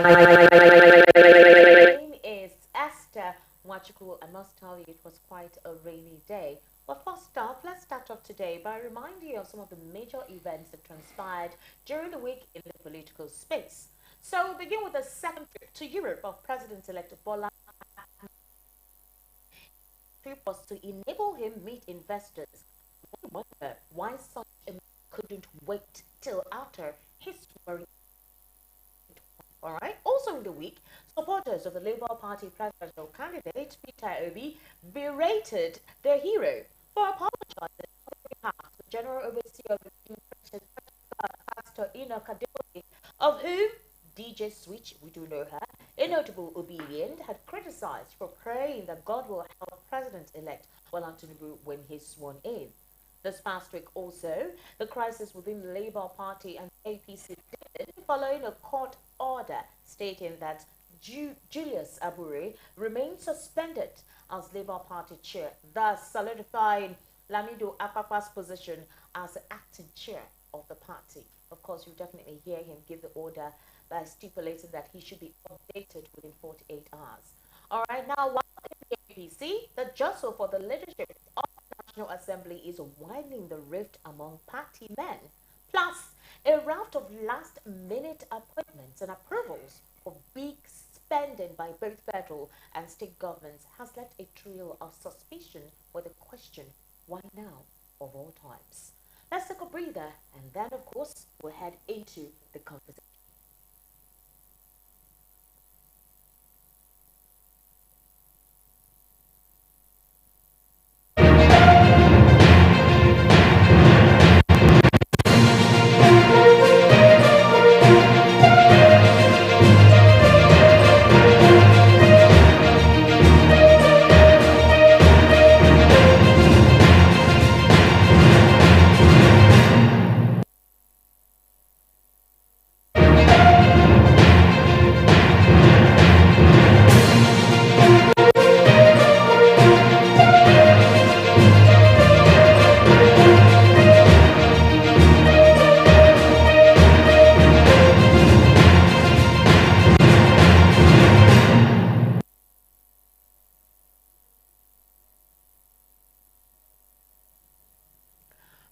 name is Esther Wachuku. I must tell you, it was quite a rainy day. But first off, let's start off today by reminding you of some of the major events that transpired during the week in the political space. So, we begin with the second trip to Europe of President-elect Bola trip was to enable him meet investors. I wonder why such a man couldn't wait till after his swearing. All right. Also in the week, supporters of the Labour Party presidential candidate Peter Obi berated their hero for apologizing on behalf of the General Overseer of the Pastor Enoch Adeboye, of whom DJ Switch, we do know her, a notable Obidient, had criticized for praying that God will help President-elect Bola Tinubu when he's sworn in. This past week also, the crisis within the Labour Party and APC deepened following a court order stating that Julius Abure remains suspended as Labour Party chair, thus solidifying Lamido Apapa's position as the acting chair of the party. Of course, you definitely hear him give the order by stipulating that he should be updated within 48 hours. All right, now, while in the APC, the jostle for the leadership of the National Assembly is widening the rift among party men. Plus, a raft of last-minute appointments and approvals for big spending by both federal and state governments has left a trail of suspicion with the question, why now, of all times? Let's take a breather, and then, of course, we'll head into the conversation.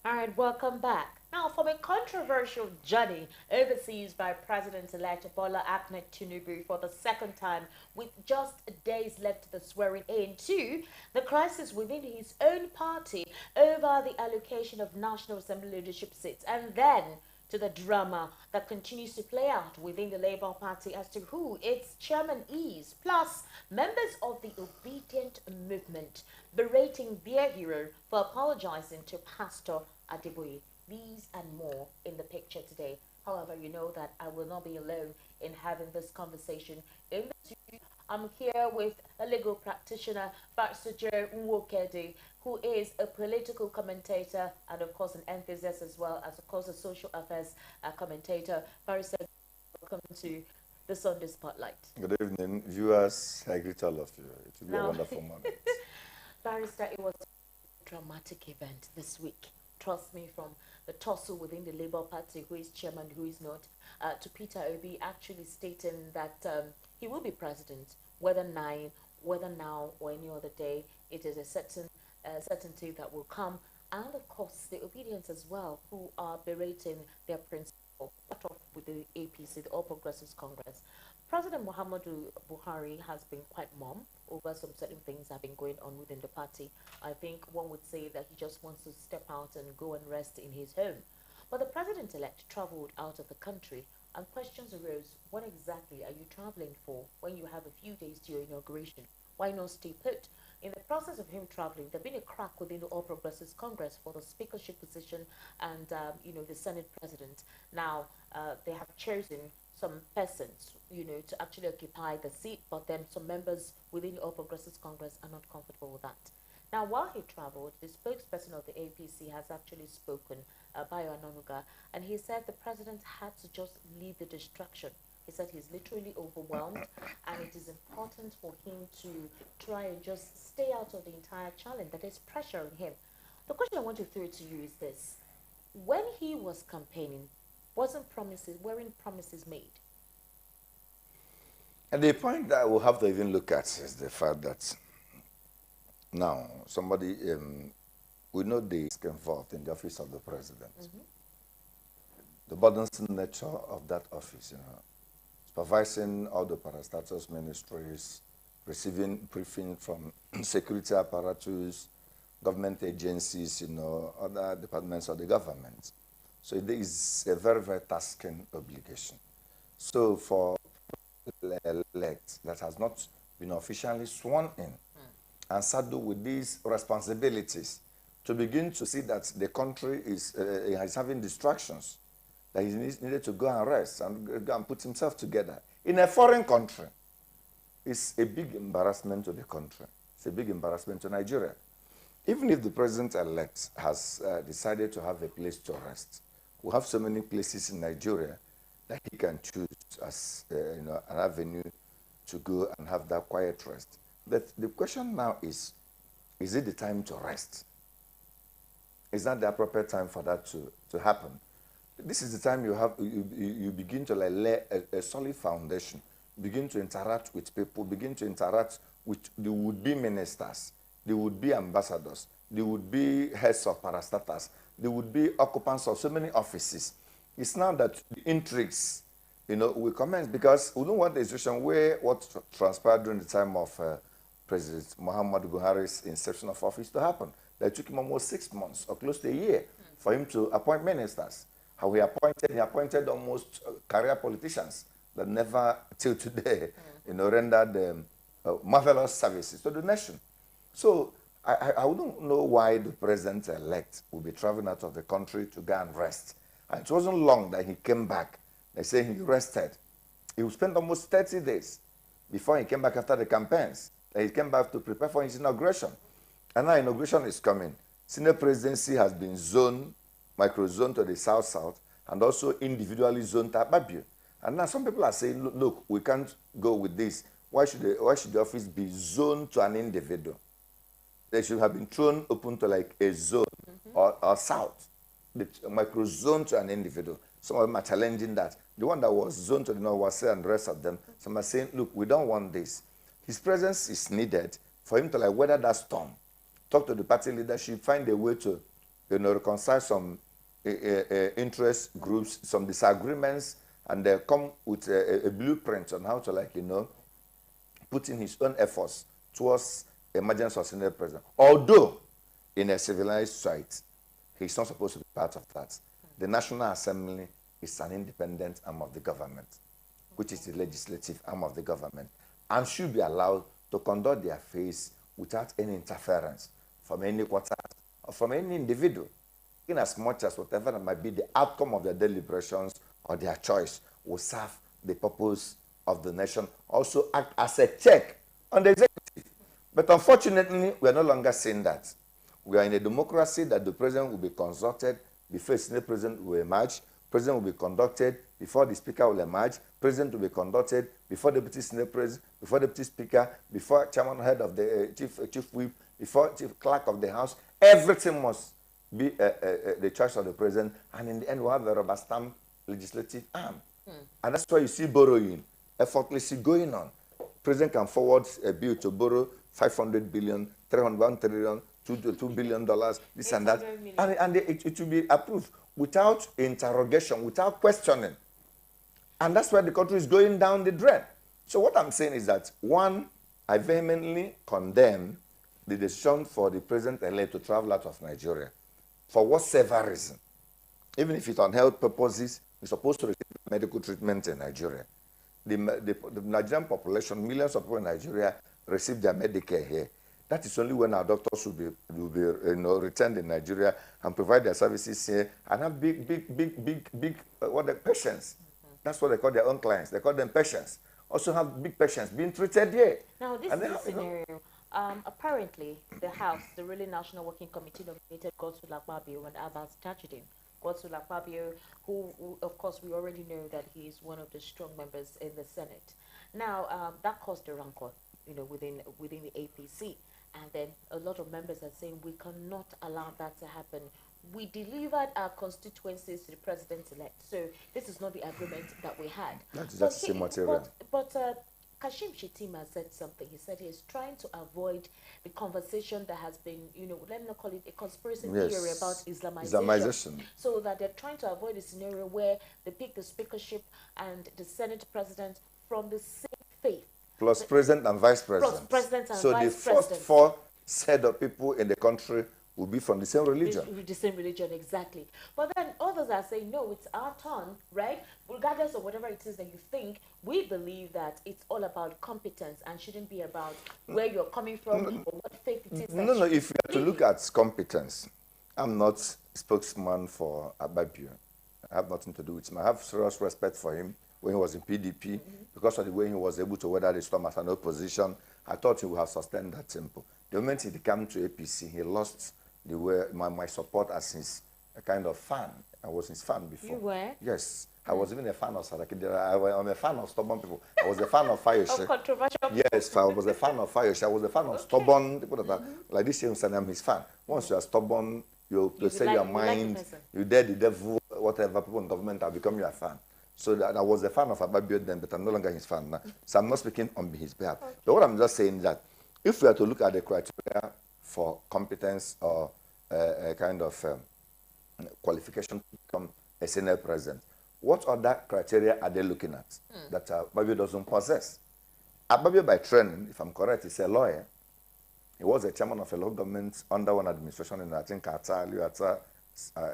All right, welcome back. Now, from a controversial journey overseas by President-elect Bola Ahmed Tinubu for the second time, with just days left to the swearing in, to the crisis within his own party over the allocation of National Assembly leadership seats, and then to the drama that continues to play out within the Labour Party as to who its chairman is, plus members of the Obedient movement berating their hero for apologizing to Pastor Adeboye. These and more in the picture today. However, you know that I will not be alone in having this conversation. In the studio, I'm here with a legal practitioner, Pastor Joe Nwokedi, who is a political commentator and, of course, an enthusiast as well as, of course, a social affairs commentator. Barrister, welcome to the Sunday Spotlight. Good evening, viewers. I greet all of you. It will be a wonderful moment. Barrister, it was a dramatic event this week. Trust me, from the tussle within the Labour Party, who is chairman, who is not, to Peter Obi actually stating that he will be president, whether now or any other day. It is a certainty that will come, and of course the Obedience as well, who are berating their principal, part of with the APC, the All Progressives Congress. President Muhammadu Buhari has been quite mum over some certain things that have been going on within the party. I think one would say that he just wants to step out and go and rest in his home. But the president-elect traveled out of the country, and questions arose, what exactly are you traveling for when you have a few days to your inauguration? Why not stay put? In the process of him traveling, there's been a crack within the All Progressives Congress for the speakership position and, the Senate president. Now, they have chosen some persons, to actually occupy the seat, but then some members within the All Progressives Congress are not comfortable with that. Now, while he traveled, the spokesperson of the APC has actually spoken, Bayo Anonuga, and he said the president had to just leave the distraction. He said he's literally overwhelmed, and it is important for him to try and just stay out of the entire challenge that is pressuring him. The question I want to throw to you is this. When he was campaigning, weren't promises made? And the point that we'll have to even look at is the fact that now somebody, we know the involved in the office of the president. The burdensome nature of that office, supervising all the parastatus ministries, receiving briefing from security apparatus, government agencies, other departments of the government. So it is a very, very tasking obligation. So for elect that has not been officially sworn in and saddled with these responsibilities, to begin to see that the country is having distractions, that he needed to go and rest and go and put himself together in a foreign country, it's a big embarrassment to the country. It's a big embarrassment to Nigeria. Even if the president-elect has decided to have a place to rest, we have so many places in Nigeria that he can choose as an avenue to go and have that quiet rest. But the question now is it the time to rest? Is that the appropriate time for that to happen? This is the time you begin to lay a solid foundation, begin to interact with people, begin to interact with the would-be ministers, the would-be ambassadors, the would-be heads of parastatals, the would-be occupants of so many offices. It's now that the intrigues, will commence, because we don't want the situation where what transpired during the time of President Muhammadu Buhari's inception of office to happen. That took him almost 6 months or close to a year for him to appoint ministers. How he appointed almost career politicians that never, till today, rendered marvelous services to the nation. So I wouldn't know why the president-elect will be traveling out of the country to go and rest. And it wasn't long that he came back. They say he rested. He spent almost 30 days before he came back after the campaigns. He came back to prepare for his inauguration. And now inauguration is coming. Senior presidency has been micro-zoned to the south-south, and also individually zoned to Apapa-led. And now some people are saying, look, we can't go with this. Why should the office be zoned to an individual? They should have been thrown open to like a zone or south, the micro-zoned to an individual. Some of them are challenging that. The one that was zoned to the north and the rest of them, some are saying, look, we don't want this. His presence is needed for him to like weather that storm, talk to the party leadership, find a way to reconcile some interest groups, some disagreements, and come with a blueprint on how to put in his own efforts towards emergence of senior president. Although in a civilized society, he's not supposed to be part of that. The National Assembly is an independent arm of the government, which is the legislative arm of the government, and should be allowed to conduct their affairs without any interference from any quarter or from any individual, in as much as whatever that might be the outcome of their deliberations or their choice will serve the purpose of the nation, also act as a check on the executive. But unfortunately, we are no longer saying that. We are in a democracy that the president will be consulted before the senior president will emerge. President will be conducted before the speaker will emerge. President will be conducted before deputy senior president, before deputy speaker, before chairman head of the chief whip, before chief clerk of the house. Everything must be the choice of the president, and in the end, we'll have a rubber stamp legislative arm. And that's why you see borrowing effortlessly going on. President can forward a bill to borrow 500 billion, 301 trillion, $2 billion, this and that, and it will be approved without interrogation, without questioning. And that's why the country is going down the drain. So what I'm saying is that, one, I vehemently condemn the decision for the president-elect to travel out of Nigeria for whatever reason. Even if it's on health purposes, he's supposed to receive medical treatment in Nigeria. The Nigerian population, millions of people in Nigeria, receive their Medicare here. That is only when our doctors will be returned in Nigeria and provide their services here and have big patients. That's what they call their own clients. They call them patients. Also have big patients being treated here. Now, this is a scenario. Apparently, the House, the ruling National Working Committee, nominated Govt and Agitating. Govt, who, of course, we already know that he is one of the strong members in the Senate. Now, that caused a rancor, within the APC. And then a lot of members are saying we cannot allow that to happen. We delivered our constituencies to the president-elect. So this is not the agreement that we had. That's the same material. But Kashim Shettima said something. He said he's trying to avoid the conversation that has been, let me not call it a conspiracy theory about Islamization. So that they're trying to avoid a scenario where they pick the speakership and the Senate president from the same faith. Plus president and vice president. Plus president and so vice the first four set of people in the country will be from the same religion. The same religion, exactly. But then others are saying, no, it's our turn, right? Regardless of whatever it is that you think, we believe that it's all about competence and shouldn't be about where you're coming from or what faith it is. No, if you have to look at competence, I'm not spokesman for Ababio. I have nothing to do with him. I have serious respect for him when he was in PDP because of the way he was able to weather the storm as an opposition. I thought he would have sustained that tempo. The moment he came to APC, he lost the way my support as his kind of fan. I was his fan before. You were? Yes. I was even a fan of Saraki. I'm a fan of stubborn people. I was a fan of Fayoshe. Of controversial people. Yes, I was a fan of Fayoshe. I was a fan of stubborn people that are like this. I'm his fan. Once you are stubborn, you say your mind, you dare the devil, whatever people in government have become your fan. So that I was a fan of Ababio then, but I'm no longer his fan now. So I'm not speaking on his behalf. Okay. But what I'm just saying is that if we are to look at the criteria for competence or a kind of qualification to become a Senate president, what other criteria are they looking at that Ababio doesn't possess? Ababio, by training, if I'm correct, is a lawyer. He was a chairman of a local government under one administration in, I think, Qatar,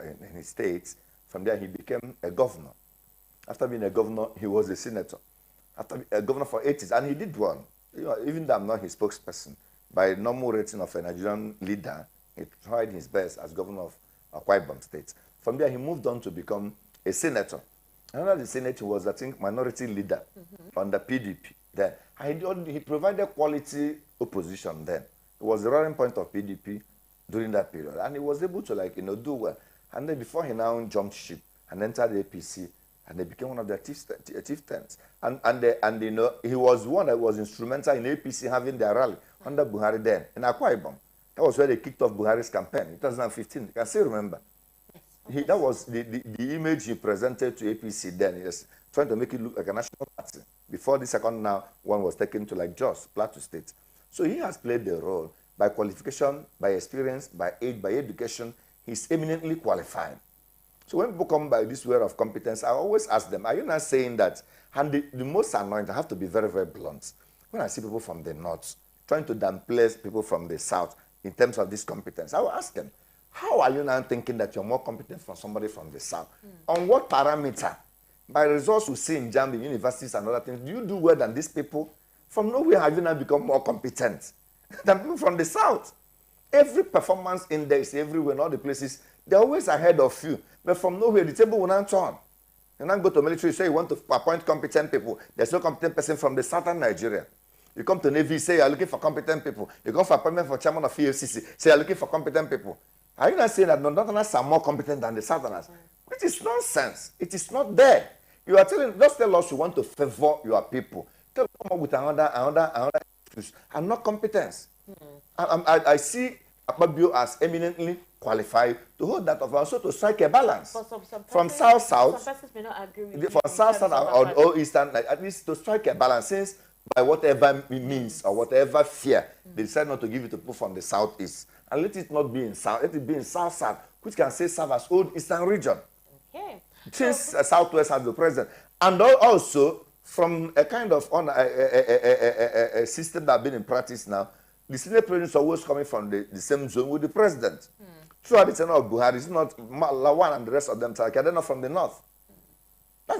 in his states. From there, he became a governor. After being a governor, he was a senator. After being a governor for 8 years, and he did well. Even though I'm not his spokesperson, by normal rating of a Nigerian leader, he tried his best as governor of Akwa Ibom State. From there, he moved on to become a senator. Under the Senate, he was, I think, minority leader under PDP then. And he provided quality opposition then. It was the rallying point of PDP during that period. And he was able to, do well. And then before he now jumped ship and entered the APC, and they became one of their chieftains. And he was one that was instrumental in APC having their rally under Buhari then in Akwa Ibom. That was where they kicked off Buhari's campaign in 2015. You can still remember. Yes, that was the image he presented to APC then. He was trying to make it look like a national party. Before the second now, one was taken to Jos, Plateau State. So he has played the role by qualification, by experience, by age, by education. He's eminently qualified. So when people come by this way of competence, I always ask them, are you not saying that? And the most annoying, I have to be very, very blunt. When I see people from the north trying to downplay people from the south in terms of this competence, I will ask them, how are you now thinking that you're more competent from somebody from the south? On what parameter? By results we see in JAMB, universities and other things, do you do well than these people? From nowhere have you now become more competent than people from the south? Every performance index, everywhere, in all the places, they're always ahead of you. But from nowhere, the table will not turn. You now go to military, say you want to appoint competent people. There's no competent person from the southern Nigeria. You come to Navy, say you're looking for competent people. You go for appointment for chairman of EFCC, say you're looking for competent people. Are you not saying that Northerners are more competent than the Southerners? Which is nonsense. It is not there. You are telling, just tell us you want to favor your people. Tell them come up with another excuse and not competence. I see Apapa-led as eminently qualified to hold that office, also to strike a balance. From South-South, some persons may not agree with for South-South or Eastern, at least to strike a balance, since by whatever means or whatever fear, they decide not to give it to people from the Southeast. And let it not be in South, let it be in South-South, which can say serve as old Eastern region. Okay. Since Southwest has the president. And also, from a kind of a system that has been in practice now, the Senate president is always coming from the same zone with the president. Throughout the tenure of Buhari, it's not Lawan and the rest of them, they're not from the north.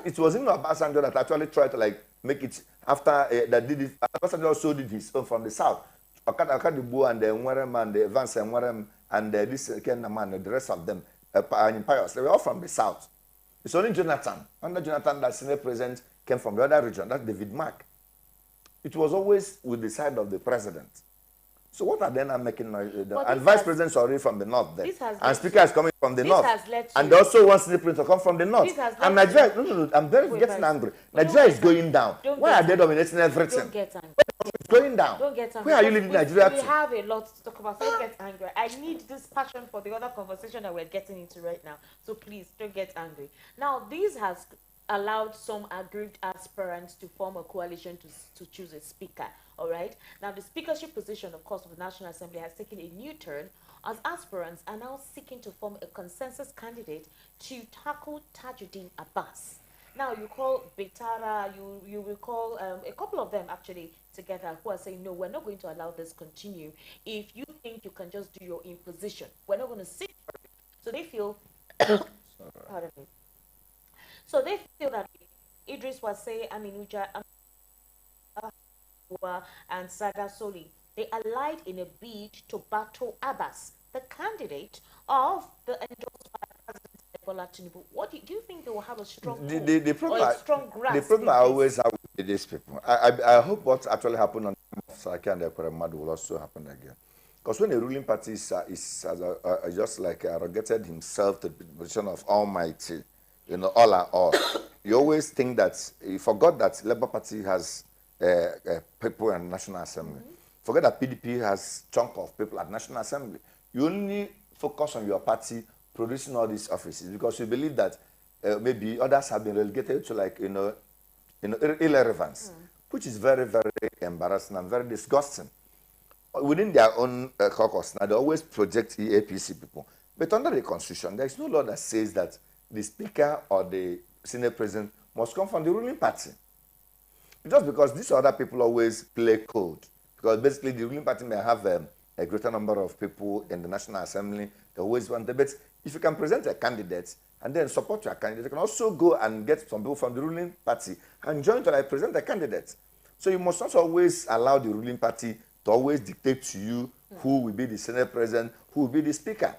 It was in Obasanjo that actually tried to make it after that did it. Obasanjo also did his own from the south. Akadibu and the Nwerem and the Evans and Nwerem and this Kenaman and the rest of them, Pius, they were all from the south. It's only Jonathan. Under Jonathan, that Senate president came from the other region, that's David Mark. It was always with the side of the president. So what are they now making noise? And vice presidents are already from the north there. And speaker is coming from the north. And they also want Senate president to come from the north. And Nigeria, no, I'm very getting angry. Nigeria is going down. Why are they dominating everything? Don't get angry. It's going down. Don't get angry. Where are you leaving Nigeria to? We have a lot to talk about, so don't get angry. I need this passion for the other conversation that we're getting into right now. So please, don't get angry. Now, this has allowed some aggrieved aspirants to form a coalition to choose a speaker. All right. Now, the speakership position, of course, of the National Assembly has taken a new turn as aspirants are now seeking to form a consensus candidate to tackle Tajuddin Abbas. Now, you call Betara, you recall a couple of them actually together who are saying, no, we're not going to allow this continue. If you think you can just do your imposition, we're not going to sit for it. So they feel, pardon me. So they feel that Idris Wase, Aminuja, and Sada Soli, they allied in a bid to battle Abbas, the candidate of the endorsed by President Bola Tinubu. What do you think they will have a strong the problem, or a strong grasp? The problem I always have with these people, I hope what actually happened on Saki and Ekweremadu will also happen again. Because when a ruling party is just like arrogated himself to the position of almighty, all are all, you always think that, you forgot that Labour Party has people in the National Assembly. Forget that PDP has chunk of people at National Assembly. You only focus on your party producing all these offices because you believe that maybe others have been relegated to like irrelevance, which is very, very embarrassing and very disgusting. Within their own caucus, now they always project APC people, but under the Constitution, there is no law that says that the Speaker or the Senate President must come from the ruling party. Just because these other people always play code, because basically the ruling party may have a greater number of people in the National Assembly. They always want debates. If you can present a candidate and then support your candidate, you can also go and get some people from the ruling party and join to present a candidate. So you must not always allow the ruling party to always dictate to you who will be the Senate President, who will be the Speaker.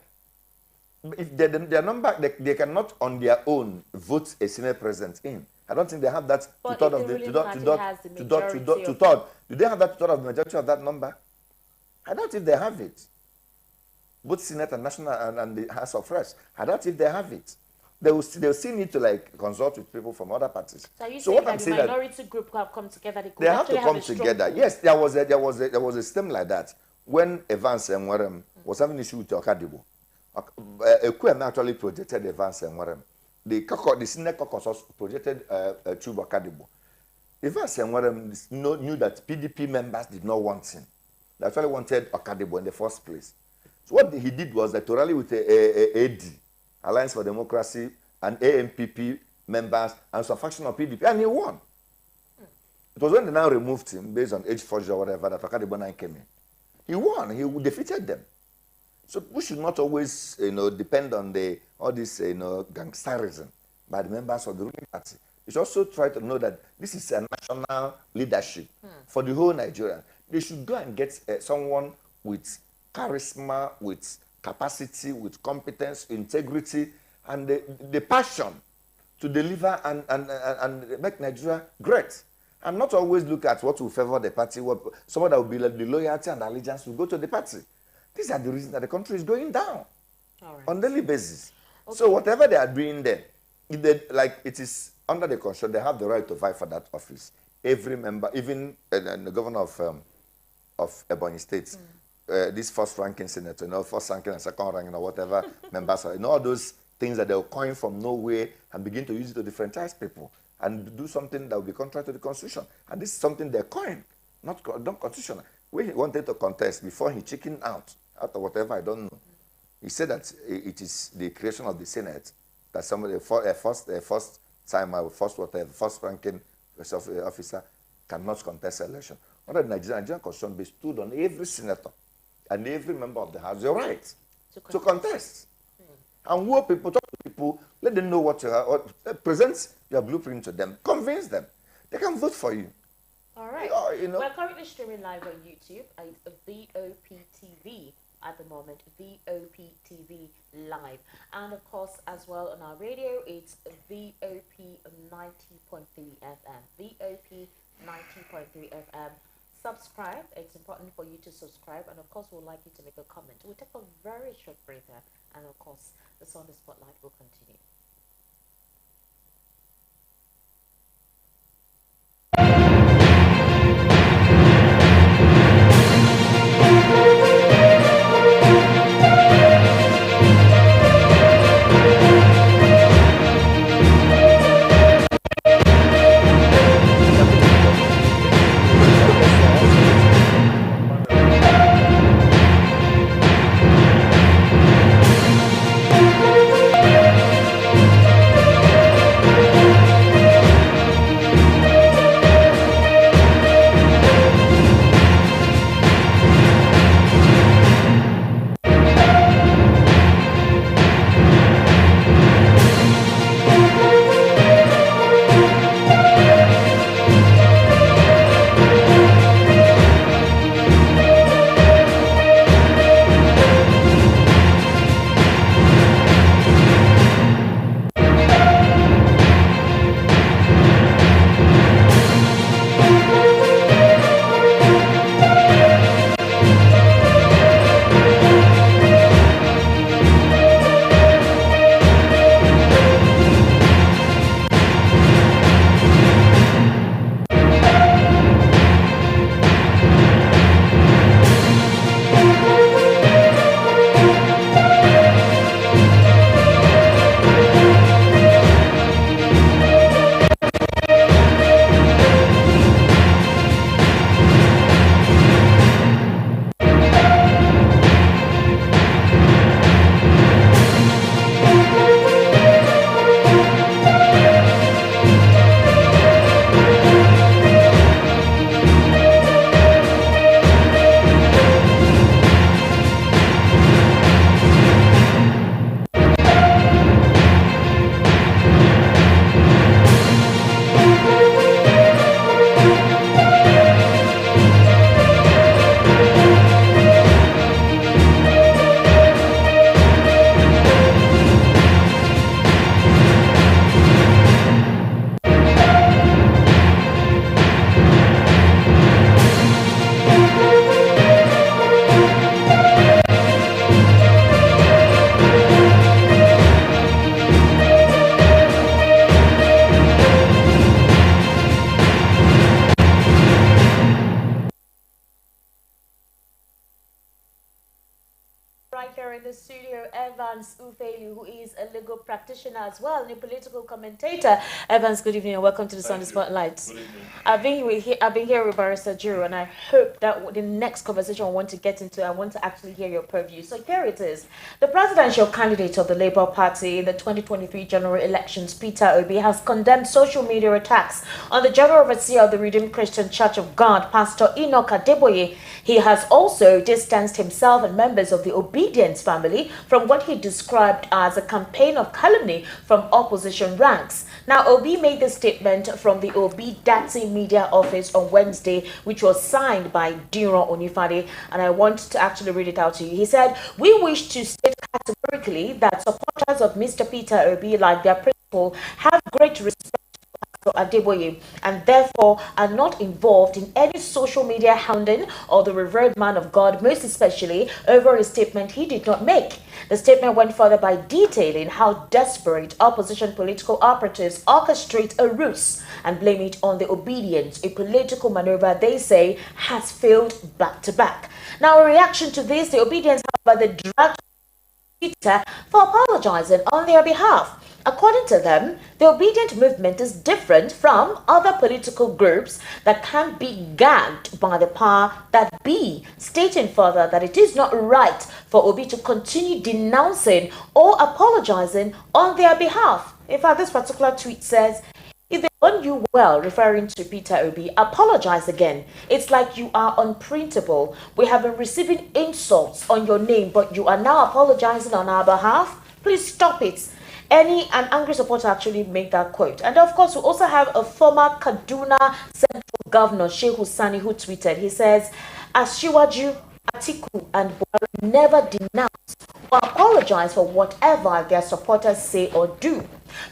If their number, they cannot on their own vote a Senate President in. I don't think they have that two-thirds of the two-thirds. Do they have that two-thirds of the majority of that number? I doubt if they have it. Both Senate and National and the House of Reps. I doubt if they have it. They'll still need to consult with people from other parties. So you saying that the minority group have come together? They have to come together. Yes, there was a stem like that when Evans and Warren was having issue with Okadibo. Ekwem actually projected Evans and Warren. The Senate caucus projected Chuba Okadibo. Evans and Warren knew that PDP members did not want him. They actually wanted Okadibo in the first place. So what he did was that to rally with AD, Alliance for Democracy, and AMPP members and some faction of PDP, and he won. It was when they now removed him based on age forgery or whatever that Okadibo came in. He won. He defeated them. So we should not always, depend on all this, gangsterism by the members of the ruling party. We should also try to know that this is a national leadership for the whole Nigeria. They should go and get someone with charisma, with capacity, with competence, integrity, and the passion to deliver and make Nigeria great. And not always look at what will favor the party, someone that will be the loyalty and allegiance will go to the party. These are the reasons that the country is going down on a daily basis. Okay. So whatever they are doing there, it is under the constitution, they have the right to vie for that office. Every member, even the governor of Ebonyi State, this first ranking senator, first ranking and second ranking or whatever members are, all those things that they'll coin from nowhere and begin to use it to differentiate people and do something that will be contrary to the constitution. And this is something they coin, not constitutional. When he wanted to contest, before he chickened out of whatever, I don't know, he said that it is the creation of the Senate that somebody, first ranking officer cannot contest election. Under the Nigerian constitution, they stood on every senator and every member of the House the right to contest. And talk to people, let them know what you are, present your blueprint to them, convince them. They can vote for you. All right. We're currently streaming live on YouTube at VOP TV at the moment, VOP TV live. And of course, as well on our radio, it's VOP 90.3 FM. VOP 90.3 FM. Subscribe. It's important for you to subscribe. And of course, we'd like you to make a comment. We'll take a very short break there. And of course, the Sunday Spotlight will continue. the studio Evans Ufelu, who is a legal practitioner as well and a political commentator. Evans, good evening and welcome to the Sunday Spotlight. Good evening. I've been here with Barrister Jiro, and I hope that the next conversation I want to get into, I want to actually hear your purview. So here it is. The presidential candidate of the Labour Party in the 2023 general elections, Peter Obi, has condemned social media attacks on the general overseer of the Redeemed Christian Church of God, Pastor Enoch Adeboye. He has also distanced himself and members of the Obidient family from what he described as a campaign of calumny from opposition ranks. Now, Obi made this statement from the Obi Dati media office on Wednesday, which was signed by Diro Onifade, and I want to actually read it out to you. He said, "We wish to state categorically that supporters of Mr. Peter Obi, like their principal, have great respect Adeboye and therefore are not involved in any social media hounding or the revered man of God, most especially over a statement he did not make." The statement went further by detailing how desperate opposition political operatives orchestrate a ruse and blame it on the Obedience, a political maneuver they say has failed back to back. Now, in reaction to this, the Obedience, however, they dragged Peter for apologizing on their behalf. According to them, the Obedient movement is different from other political groups that can be gagged by the power that be, stating further that it is not right for Obi to continue denouncing or apologizing on their behalf. In fact, this particular tweet says, "If they want you well," referring to Peter Obi, "apologize again. It's like you are unprintable. We have been receiving insults on your name, but you are now apologizing on our behalf. Please stop it." An angry supporter actually made that quote. And of course, we also have a former Kaduna Central Governor, Shehu Sani, who tweeted. He says, "Asiwaju, Atiku, and Buhari never denounce or apologize for whatever their supporters say or do.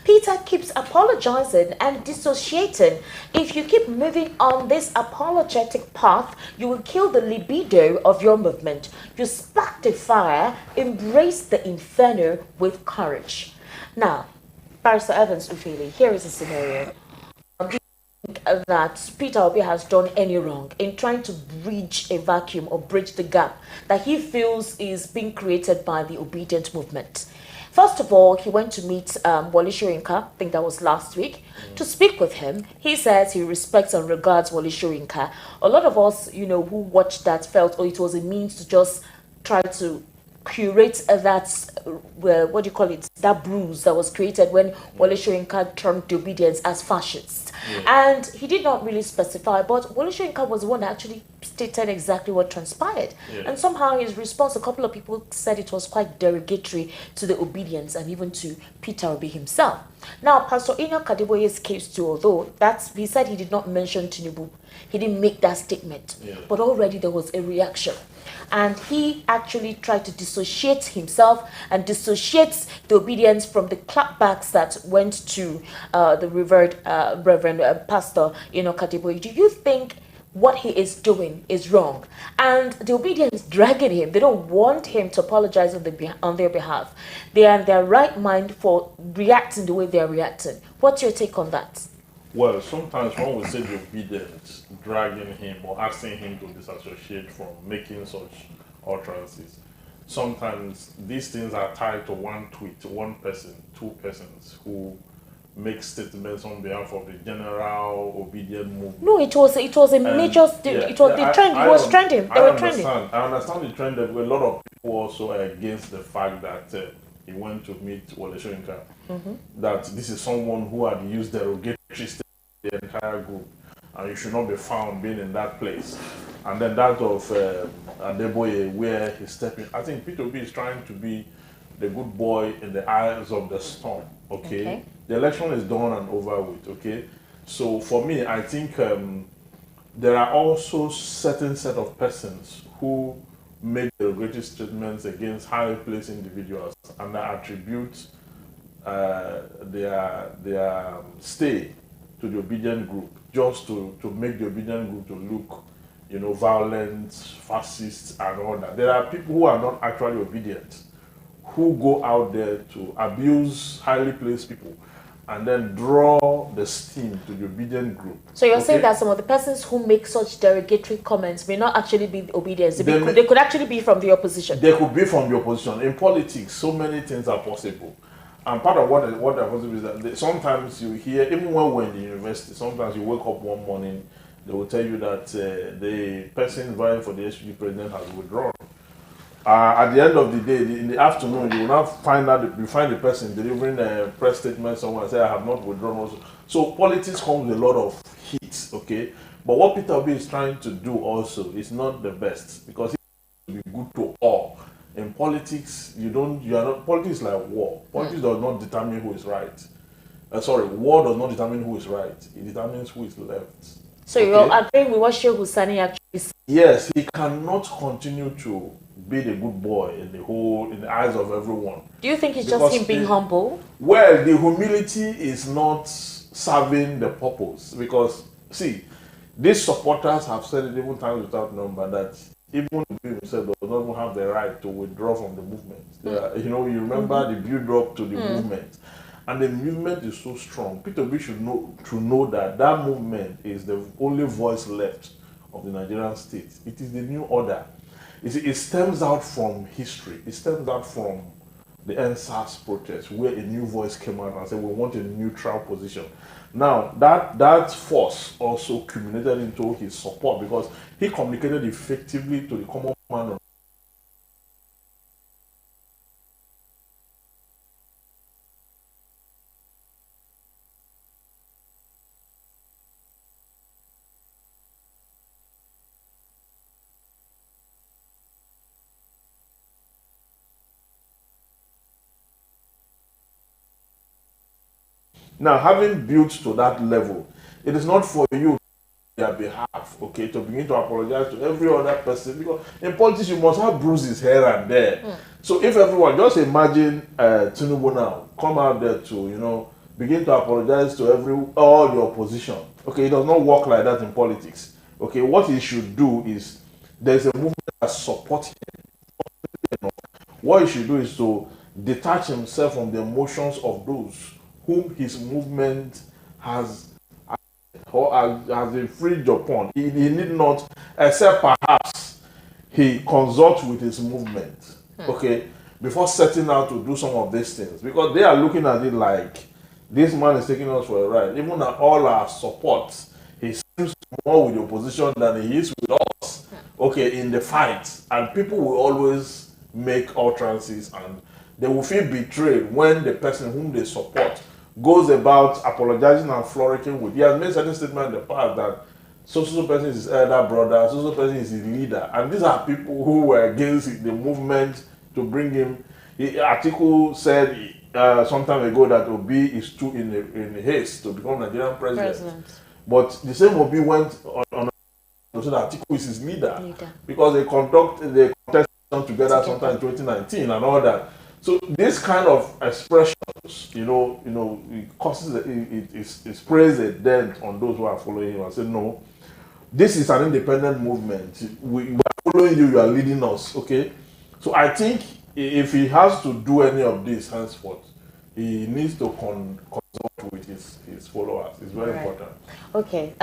Peter keeps apologizing and dissociating. If you keep moving on this apologetic path, you will kill the libido of your movement. You spark the fire, embrace the inferno with courage." Now, Barrister Evans Ufeli, here is a scenario. Do you think that Peter Obi has done any wrong in trying to bridge a vacuum or bridge the gap that he feels is being created by the Obedient movement? First of all, he went to meet Wole Soyinka, I think that was last week, to speak with him. He says he respects and regards Wole Soyinka. A lot of us, who watched that felt, it was a means to just try to curate that bruise that was created when Wole Soyinka termed the Obedience as fascist. And he did not really specify, but Wole Soyinka was the one that actually stated exactly what transpired. And somehow his response, a couple of people said it was quite derogatory to the Obedience and even to Peter Obi himself. Now, Pastor Enoch Adeboye's case too, although he said he did not mention Tinubu, he didn't make that statement, but already there was a reaction. And he actually tried to dissociate himself and dissociates the Obedience from the clapbacks that went to the revered Reverend Pastor Enoch Adeboye. Do you think what he is doing is wrong? And the Obedience dragging him. They don't want him to apologize on their behalf. They are in their right mind for reacting the way they are reacting. What's your take on that? Well, sometimes when we say the Obedience dragging him or asking him to disassociate from making such utterances, sometimes these things are tied to one tweet, one person, two persons who make statements on behalf of the general Obedient movement. No, it was a major. It was the trend. It was trending. They were trending. I understand the trend. A lot of people also are against the fact that he went to meet Wole Soyinka. That this is someone who had used derogatory statements the entire group, and you should not be found being in that place. And then that of Adeboye, where he's stepping. I think Peter Obi is trying to be the good boy in the eyes of the storm. Okay. The election is done and over with. Okay. So for me, I think there are also certain set of persons who make derogatory statements against high placed individuals and attribute their stay to the Obedient group just to make the Obedient group to look, violent, fascist, and all that. There are people who are not actually obedient, who go out there to abuse highly placed people and then draw the steam to the obedient group. So you're saying that some of the persons who make such derogatory comments may not actually be obedience. They could actually be from the opposition. They could be from the opposition. In politics, so many things are possible. And part of what are possible is that sometimes you hear, even when we're in the university, sometimes you wake up one morning, they will tell you that the person vying for the SUG president has withdrawn. At the end of the day, in the afternoon, you will now find the person delivering a press statement somewhere and say, I have not withdrawn also. So politics comes with a lot of heat, okay? But what Peter Obi is trying to do also is not the best, because it will be good to all. In politics, politics is like war. Politics does not determine who is right. War does not determine who is right. It determines who is left. So you're agreeing with what Sheikh Husani actually said? Yes, he cannot continue to be the good boy in the eyes of everyone. Do you think it's just him being humble? Well, the humility is not serving the purpose, because see, these supporters have said it even times without number that even himself does not even have the right to withdraw from the movement. You remember the build-up to the movement, and the movement is so strong. Peter Obi should know that movement is the only voice left of the Nigerian state. It is the new order. It stems out from history. It stems out from the NSAS protest, where a new voice came out and said, we want a neutral position. Now, that force also culminated into his support, because he communicated effectively to the common man. Now, having built to that level, it is not for you on their behalf, okay, to begin to apologize to every other person, because in politics you must have bruises here and there. So if everyone, just imagine Tinubu now come out there to begin to apologize to all the opposition. Okay, it does not work like that in politics. Okay, what he should do is, there's a movement that supports him. What he should do is to detach himself from the emotions of those whom his movement has infringed upon. He need not, except perhaps he consults with his movement, okay, before setting out to do some of these things, because they are looking at it like this man is taking us for a ride. Even at all our support, he seems more with the opposition than he is with us, okay, in the fight. And people will always make utterances, and they will feel betrayed when the person whom they support goes about apologizing and flourishing with. He has made certain statements in the past that so person is his elder brother, so person is his leader, and these are people who were against the movement to bring him. The article said some time ago that Obi is too in haste to become Nigerian president. But the same Obi went on to say that Atiku is his leader. Because they contested together sometime in 2019 and all that. So this kind of expressions, it causes it sprays a dent on those who are following him and say, no, this is an independent movement. We are following you, you are leading us, okay? So I think if he has to do any of this henceforth, he needs to consult with his followers. It's very important. Okay.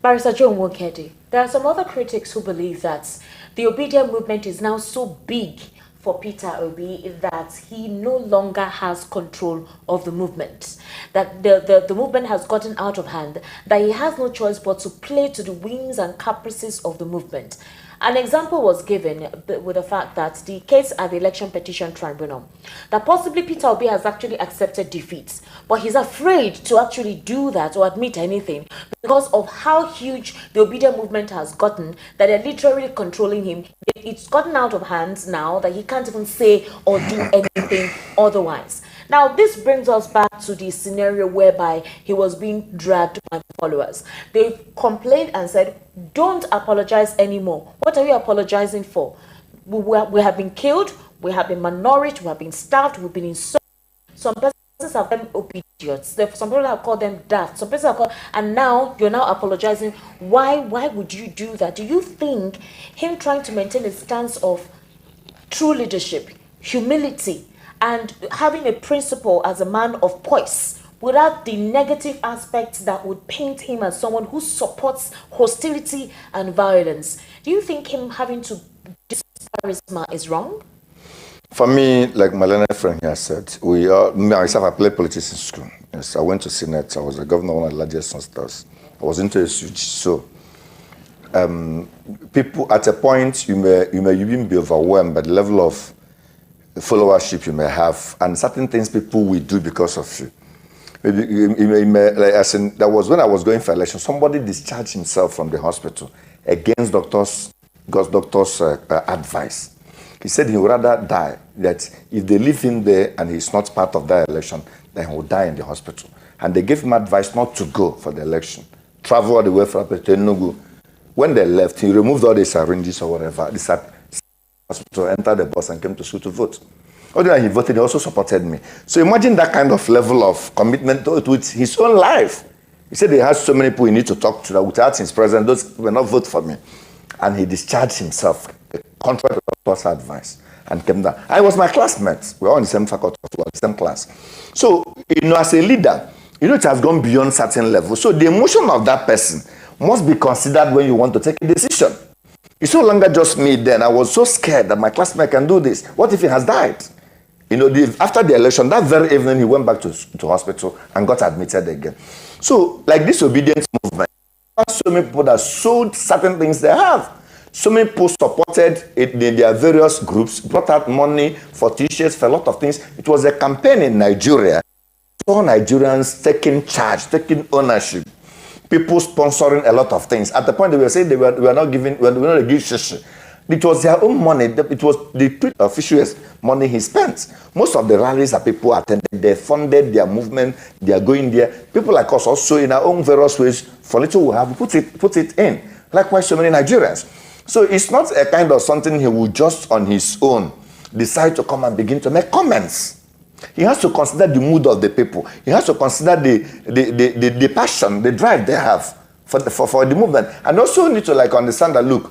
Barrister John Wokedi, there are some other critics who believe that the Obidient movement is now so big for Peter Obi that he no longer has control of the movement, that the movement has gotten out of hand, that he has no choice but to play to the whims and caprices of the movement. An example was given with the fact that the case at the Election Petition Tribunal, that possibly Peter Obi has actually accepted defeat, but he's afraid to actually do that or admit anything because of how huge the Obidient movement has gotten, that they're literally controlling him. It's gotten out of hands now that he can't even say or do anything otherwise. Now, this brings us back to the scenario whereby he was being dragged by followers. They complained and said, don't apologize anymore. What are you apologizing for? We have been killed, we have been malnourished, we have been starved, we've been insulted. Some persons have called them obedience. Some people have called them daft. Some persons have called, and now you're now apologizing. Why would you do that? Do you think him trying to maintain a stance of true leadership, humility, and having a principle as a man of poise without the negative aspects that would paint him as someone who supports hostility and violence. Do you think him having to discuss charisma is wrong? For me, like my learned friend here said, myself, I played politics in school. Yes, I went to Senate. I was a governor of one of the largest senators. I was into a switch. So, people at a point, you may even be overwhelmed by the level of followership you may have, and certain things people will do because of you. Maybe you may that was when I was going for election. Somebody discharged himself from the hospital against doctors' advice. He said he would rather die, that if they leave him there and he's not part of that election, then he will die in the hospital. And they gave him advice not to go for the election. Travel all the way from Enugu. When they left, he removed all the syringes or whatever. They sat hospital, entered the bus and came to school to vote. Although he voted, he also supported me. So imagine that kind of level of commitment to his own life. He said he has so many people he needs to talk to that without his presence, those will not vote for me. And he discharged himself, contrary to doctor's advice, and came down. I was my classmates. We were all in the same faculty, we were in the same class. So, as a leader, it has gone beyond certain levels. So the emotion of that person must be considered when you want to take a decision. It's no longer just me then. I was so scared that my classmate can do this. What if he has died? After the election, that very evening, he went back to hospital and got admitted again. So, like this obedience movement, so many people that sold certain things they have. So many people supported it in their various groups, brought out money for t-shirts, for a lot of things. It was a campaign in Nigeria. All Nigerians taking charge, taking ownership. People sponsoring a lot of things. At the point they were saying we were not giving shishi. It was their own money. It was the tweet officials' money he spent. Most of the rallies that people attended, they funded their movement. They are going there. People like us also, in our own various ways, for little we have put it in. Likewise, so many Nigerians. So it's not a kind of something he will just on his own decide to come and begin to make comments. He has to consider the mood of the people. He has to consider the passion, the drive they have for the movement. And also need to understand that, look,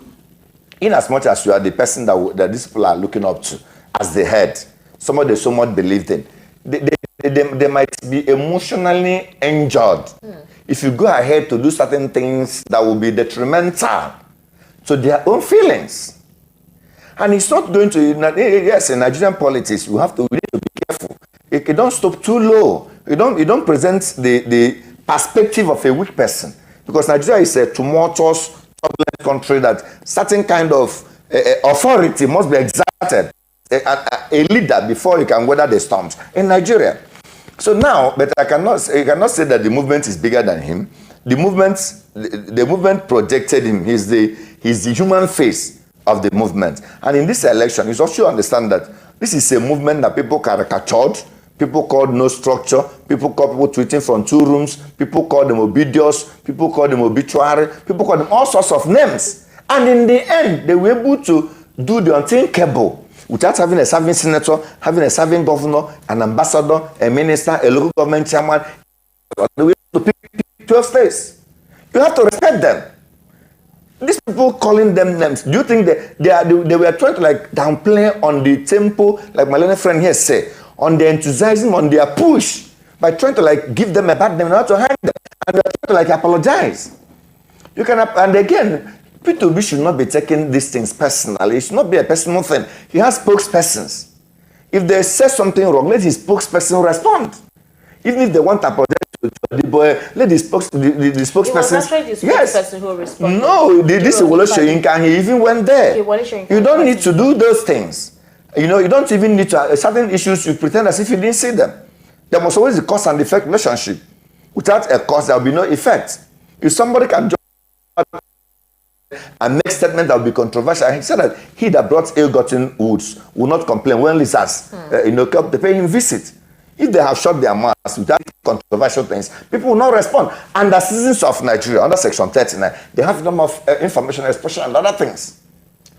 in as much as you are the person that these people are looking up to as the head, somebody they so much believed in, they might be emotionally injured if you go ahead to do certain things that will be detrimental to their own feelings. And it's not going to, yes, in Nigerian politics, we need to be careful. You don't stop too low. You don't present the perspective of a weak person. Because Nigeria is a tumultuous, turbulent country that certain kind of authority must be exerted. A leader before you can weather the storms in Nigeria. So now, but you cannot say that the movement is bigger than him. The movement projected him. He's the human face of the movement. And in this election, you also understand that this is a movement that people caricatured, people called no structure, people called people tweeting from 2 rooms, people called them obedience, people called them obituary, people called them all sorts of names. And in the end, they were able to do the unthinkable without having a serving senator, having a serving governor, an ambassador, a minister, a local government chairman. They were able to pick 12 states. You have to respect them. These people calling them names, do you think they were trying to downplay on the tempo, like my learned friend here say, on their enthusiasm, on their push, by trying to give them a bad name, not to hang them, and they're trying to apologize. You can, and again, P2B should not be taking these things personally. It should not be a personal thing. He has spokespersons. If they say something wrong, let his spokesperson respond. Even if they want to apologize to the boy, let the spokesperson. Yes. Who responded. No, this is Wole Soyinka, he even went there. You don't need to do those things. You don't even need to. Certain issues, you pretend as if you didn't see them. There must always be a cause and effect relationship. Without a cause, there will be no effect. If somebody can just and make statement that will be controversial, he said that he that brought ill-gotten woods will not complain when lizards, they pay him visit. If they have shut their mouths without controversial things, people will not respond. Under citizens of Nigeria, under Section 39, they have freedom of information expression and other things.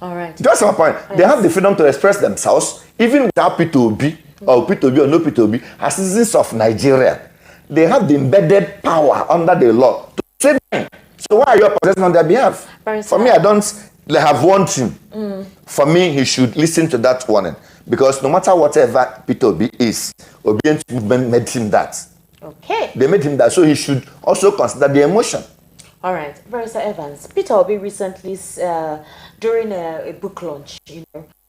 All right. That's my point. Yes. They have the freedom to express themselves, even without P2B, or P2B or no P2B, as citizens of Nigeria. They have the embedded power under the law to say them. So why are you possessing on their behalf? For me, they have warned him. For me, he should listen to that warning. Because no matter whatever P2B is, obedience movement made him that. Okay. They made him that, so he should also consider the emotion. All right, Barrister Evans. Peter Obi recently, during a book launch,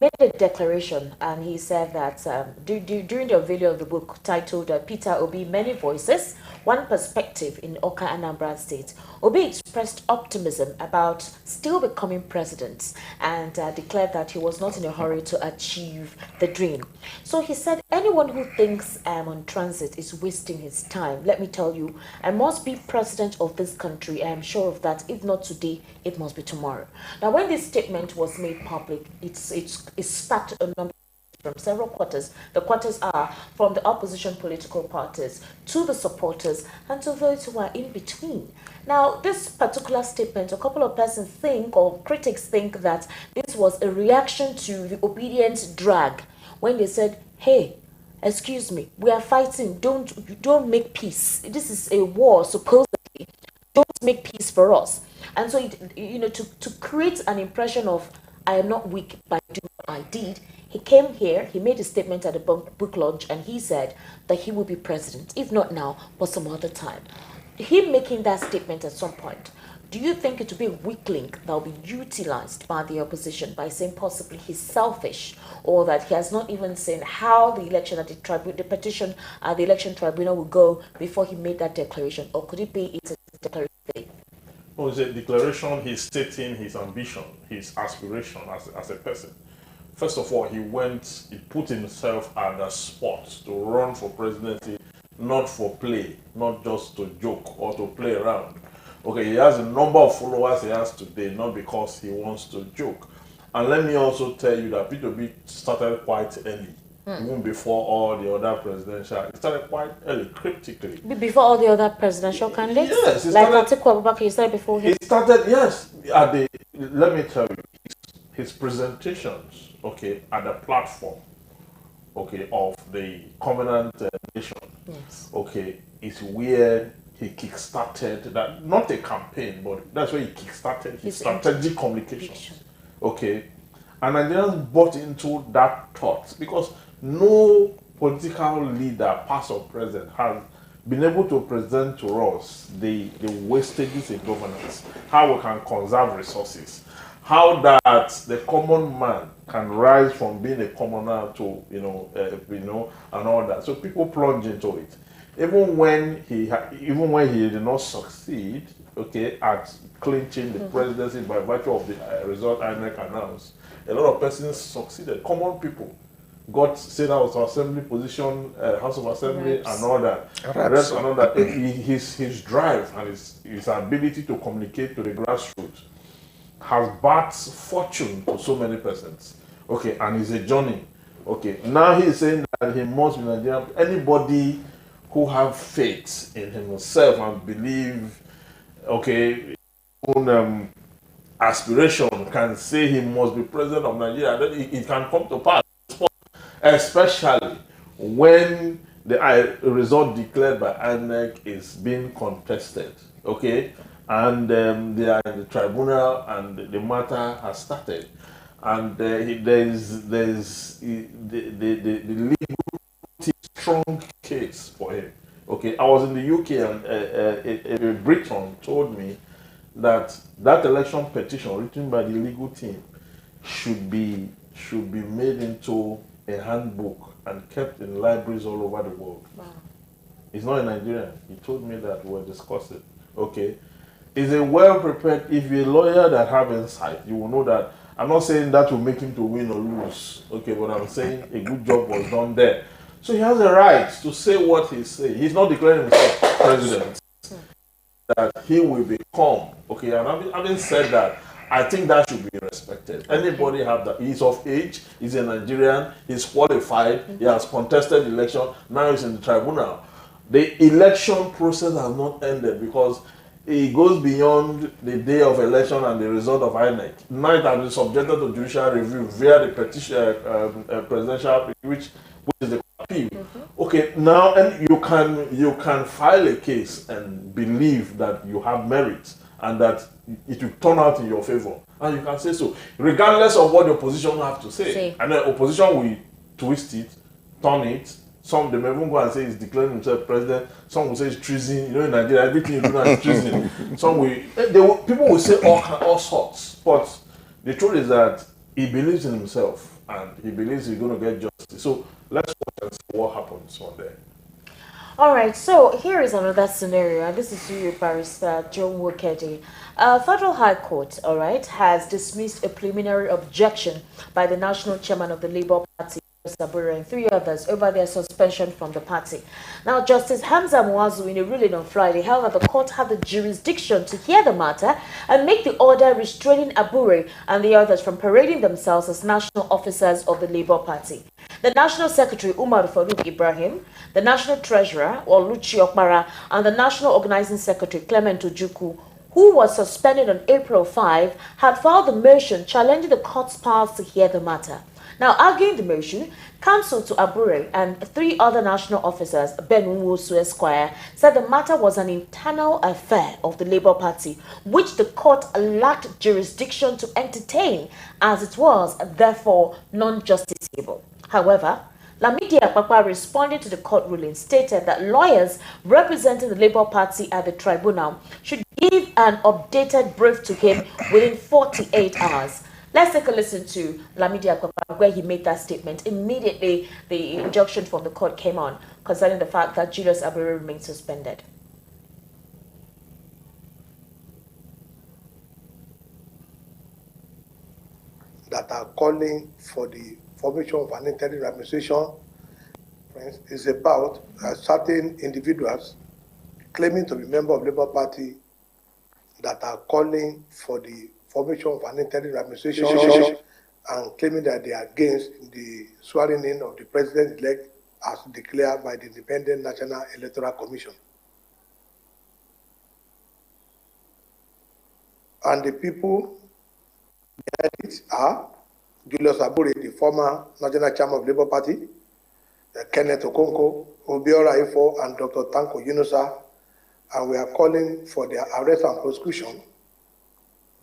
made a declaration, and he said that during the unveiling of the book titled Peter Obi, Many Voices, One Perspective in Oka Anambra State, Obi expressed optimism about still becoming president and declared that he was not in a hurry to achieve the dream. So he said, anyone who thinks I'm on transit is wasting his time. Let me tell you, I must be president of this country. I am sure of that. If not today, it must be tomorrow. Now, when this statement was made public, it sparked a number from several quarters. The quarters are from the opposition political parties to the supporters and to those who are in between. Now, this particular statement, a couple of persons think, or critics think, that this was a reaction to the Obidient drag when they said, hey, excuse me, we are fighting, don't make peace. This is a war, supposedly. Don't make peace for us. And so, to create an impression of, I am not weak by doing what I did, he came here, he made a statement at the book launch, and he said that he will be president, if not now, but some other time. Him making that statement at some point, do you think it will be a weak link that will be utilized by the opposition by saying possibly he's selfish, or that he has not even seen how the election at the petition at the election tribunal will go before he made that declaration? Or could it be it's a declaration? No, it's a declaration. He's stating his ambition, his aspiration as a person. First of all, he put himself at the spot to run for presidency, not for play, not just to joke or to play around. Okay, he has a number of followers he has today, not because he wants to joke. And let me also tell you that P2B started quite early, even before all the other presidential. It started quite early, cryptically. Before all the other presidential candidates? Yes. Like Atiku Abubakar, you started before him? It started, yes. Let me tell you, his presentations, okay, at the platform, okay, of the Covenant Nation, yes, okay, is where he kick-started that, not a campaign, but that's where he kick-started his strategic communications, okay, and Nigerians bought into that thought because no political leader, past or present, has been able to present to us the wastages in governance, how we can conserve resources, how that the common man can rise from being a commoner to, and all that. So people plunge into it. Even when he did not succeed, okay, at clinching the presidency by virtue of the result INEC announced, a lot of persons succeeded. Common people got State House of Assembly position, House of Assembly, and all that. Reps and all that. His drive and his ability to communicate to the grassroots has brought fortune to so many persons. Okay, and it's a journey. Okay, now he's saying that he must be Nigerian. Anybody who have faith in himself and believe, okay, own aspiration can say he must be president of Nigeria. Then it can come to pass, especially when the result declared by INEC is being contested. Okay, and they are in the tribunal and the matter has started, and there's the legal strong case for him. Okay, I was in the UK and a Briton told me that election petition written by the legal team should be made into a handbook and kept in libraries all over the world. Wow. He's not a Nigerian. He told me that we're discussing. Okay, he's a well-prepared. If you're a lawyer that have insight, you will know that. I'm not saying that will make him to win or lose. Okay, but I'm saying a good job was done there. So he has a right to say what he's saying. He's not declaring himself president. That he will become. Okay, and having said that, I think that should be respected. Anybody have that? He's of age, he's a Nigerian, he's qualified, he has contested election, now he's in the tribunal. The election process has not ended because it goes beyond the day of election and the result of INEC. Now it has been subjected to judicial review via the petition, presidential, which is the appeal. Okay, now and you can file a case and believe that you have merit and that it will turn out in your favor, and you can say so, regardless of what the opposition have to say. And the opposition will twist it, turn it, Some they may even go and say he's declaring himself president. Some will say it's treason. You know, in Nigeria, everything you do now is treason. Some people will say all sorts. But the truth is that he believes in himself and he believes he's going to get justice. So let's watch and see what happens on there. All right, so here is another scenario, and this is to you, Barrister John Wokedi. Federal High Court, all right, has dismissed a preliminary objection by the national chairman of the Labour Party, Sabura, and 3 others over their suspension from the party. Now, Justice Hamza Muazu, in a ruling on Friday, held that the court had the jurisdiction to hear the matter and make the order restraining Abure and the others from parading themselves as national officers of the Labour Party. The National Secretary, Umar Farouk Ibrahim, the National Treasurer, Oluchi Okpara, and the National Organizing Secretary, Clement Ojukwu, who was suspended on April 5, had filed a motion challenging the court's powers to hear the matter. Now, arguing the motion, counsel to Abure and 3 other national officers, Ben Nwosu Esquire, said the matter was an internal affair of the Labour Party, which the court lacked jurisdiction to entertain, as it was, therefore, non-justiciable. However, Lamidi Apapa, responding to the court ruling, stated that lawyers representing the Labour Party at the tribunal should give an updated brief to him within 48 hours. Let's take a listen to Lamidi Apapa, where he made that statement. Immediately, the injunction from the court came on concerning the fact that Julius Abure remains suspended. That are calling for the formation of an interim administration is about certain individuals claiming to be members of Labour Party that are calling for the formation of an interim administration and claiming that they are against the swearing in of the president-elect as declared by the Independent National Electoral Commission. And the people behind it are Julius Abure, the former National Chairman of Labour Party, Kenneth Okonkwo, Obiora Ifo, and Dr. Tanko Yunusa, and we are calling for their arrest and prosecution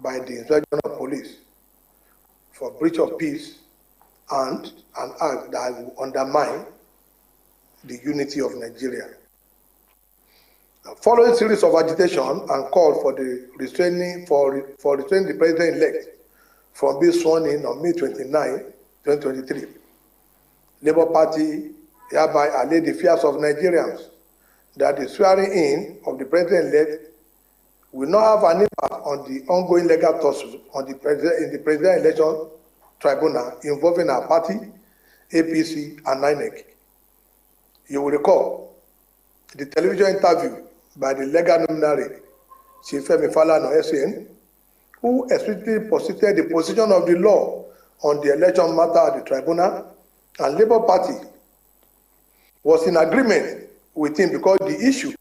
by the Inspector General of Police for breach of peace and an act that will undermine the unity of Nigeria. Following a series of agitation and call for the restraining the president-elect from being sworn in on May 29, 2023, Labour Party hereby allay the fears of Nigerians that the swearing in of the president-elect will not have an impact on the ongoing legal tussle in the president election tribunal involving our party, APC, and INEC. You will recall the television interview by the legal luminary, Chief Femi Falana, SAN, who explicitly posited the position of the law on the election matter at the tribunal, and Labour Party was in agreement with him because the issue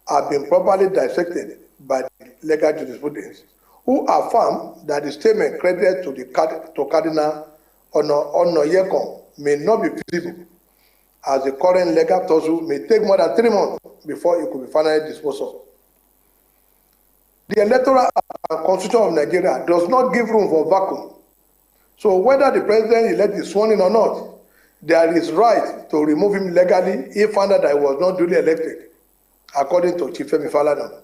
had been properly dissected by the legal jurisprudence, who affirmed that the statement credited to Cardinal Onoyekon may not be feasible, as the current legal tussle may take more than 3 months before it could be finally disposed of. The Electoral and Constitution of Nigeria does not give room for vacuum. So whether the president-elect is sworn in or not, there is right to remove him legally if found that he was not duly elected, according to Chief Femi Falana.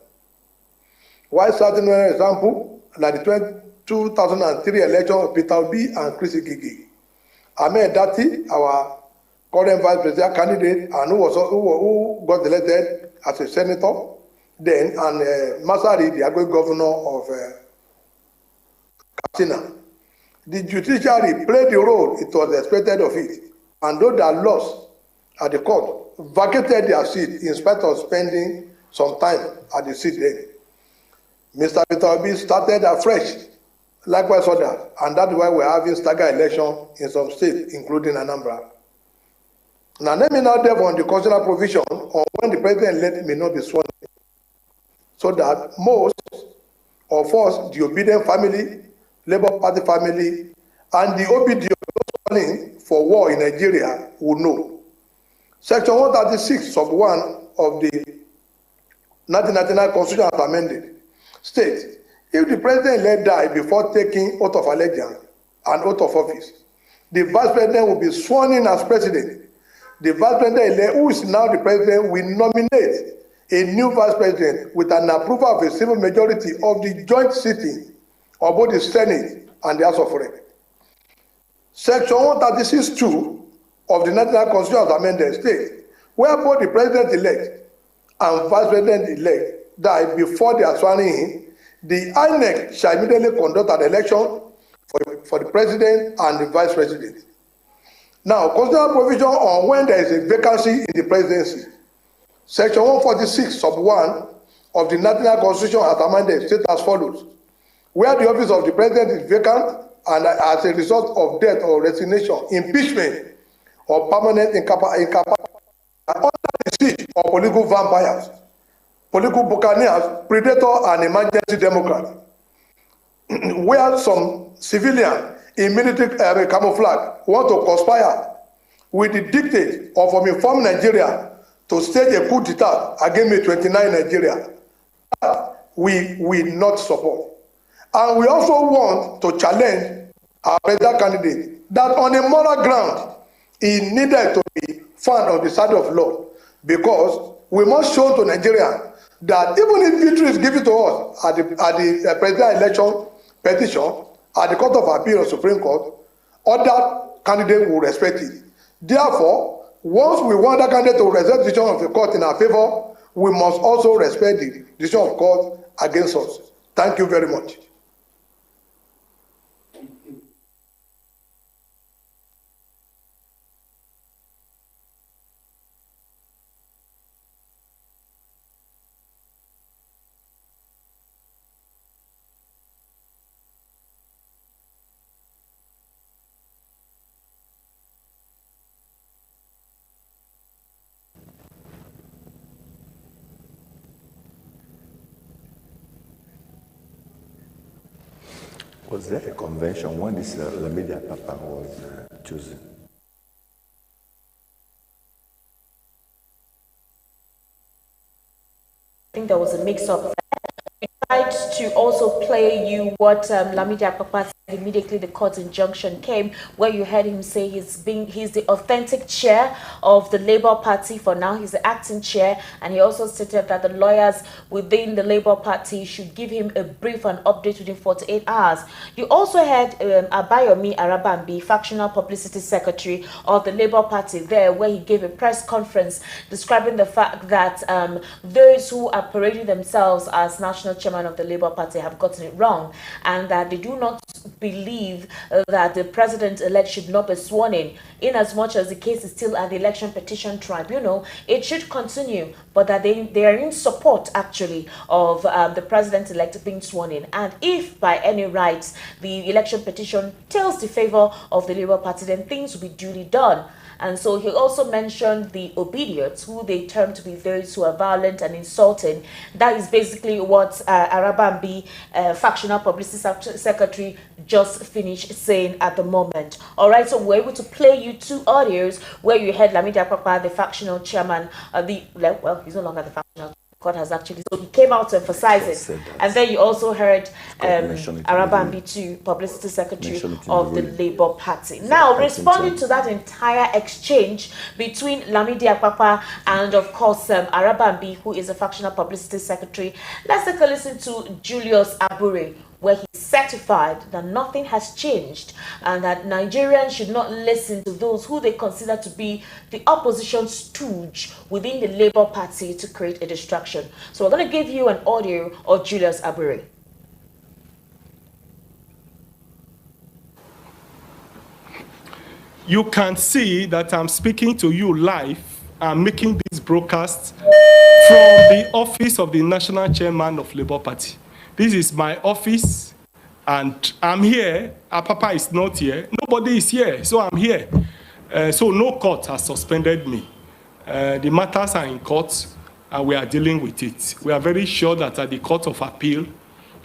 While citing an example, like the 2003 election of Peter Obi and Chrissy Gigi, Ahmed Dati, our current vice president candidate, and who got elected as a senator then, and Masari, the outgoing governor of Katsina. The judiciary played the role it was expected of it, and though they lost at the court, vacated their seat in spite of spending some time at the seat then. Mr. Peter Obi started afresh, likewise others, and that's why we're having staggered election in some states, including Anambra. Now, let me now delve on the constitutional provision on when the president-elect may not be sworn in, so that most of us, the Obidient family, Labour Party family, and the Obidient sworn for war in Nigeria will know. Section 136 of 1 of the 1999 Constitution as amended states, if the president-elect die before taking oath of allegiance and oath of office, the vice president will be sworn in as president the vice president-elect, who is now the president, will nominate a new vice president with an approval of a simple majority of the joint sitting of both the Senate and the House of Reps. Section 136(2) of the National Constitution as amended states, where both the president-elect and vice president-elect die before they are sworn in, the INEC shall immediately conduct an election for the president and the vice president. Now, constitutional provision on when there is a vacancy in the presidency. Section 146, sub 1 of the National Constitution as amended states as follows: where the office of the president is vacant and as a result of death or resignation, impeachment, or permanent incapacity under the siege of political vampires, political buccaneers, predator, and emergency democrat, where some civilian in military camouflage want to conspire with the dictate of informed Nigeria to stage a coup d'etat against May 29 Nigeria. That we will not support. And we also want to challenge our president candidate that on a moral ground, he needed to be found on the side of law, because we must show to Nigeria that even if victory is given to us at the president election petition at the Court of Appeal or Supreme Court, other candidates will respect it. Therefore, once we want that candidate to respect the decision of the court in our favor, we must also respect the decision of court against us. Thank you very much. Was there a convention when this Lamidi Apapa was chosen? I think there was a mix-up. We tried to also play you what Lamidi Apapa said immediately the court injunction came, where you heard him say he's the authentic chair of the Labour Party. For now, he's the acting chair, and he also stated that the lawyers within the Labour Party should give him a brief and update within 48 hours. You also heard Abayomi Arabambi, factional publicity secretary of the Labour Party there, where he gave a press conference describing the fact that those who are parading themselves as national chairman of the Labour Party have gotten it wrong, and that they do not believe that the president-elect should not be sworn in as much as the case is still at the election petition tribunal. It should continue, but that they are in support actually of the president-elect being sworn in. And if by any rights the election petition tells the favor of the Labour Party, then things will be duly done. And so he also mentioned the Obedients, who they term to be those who are violent and insulting. That is basically what Arabambi, factional publicity secretary, just finished saying at the moment. All right, so we're able to play you two audios where you heard Lamidi Apapa, the factional chairman, well, he's no longer the factional. God has actually, so he came out to emphasize it. And then you also heard Arabambi too, publicity secretary of the Labour Party. Now, responding to that entire exchange between Lamidi Apapa and, of course, Arabambi, who is a factional publicity secretary, let's take a listen to Julius Abure, where he certified that nothing has changed and that Nigerians should not listen to those who they consider to be the opposition stooge within the Labour Party to create a distraction. So we're going to give you an audio of Julius Abure. You can see that I'm speaking to you live. I'm making this broadcast from the office of the National Chairman of Labour Party. This is my office, and I'm here. Apapa is not here. Nobody is here, so I'm here. So no court has suspended me. The matters are in court, and we are dealing with it. We are very sure that at the Court of Appeal,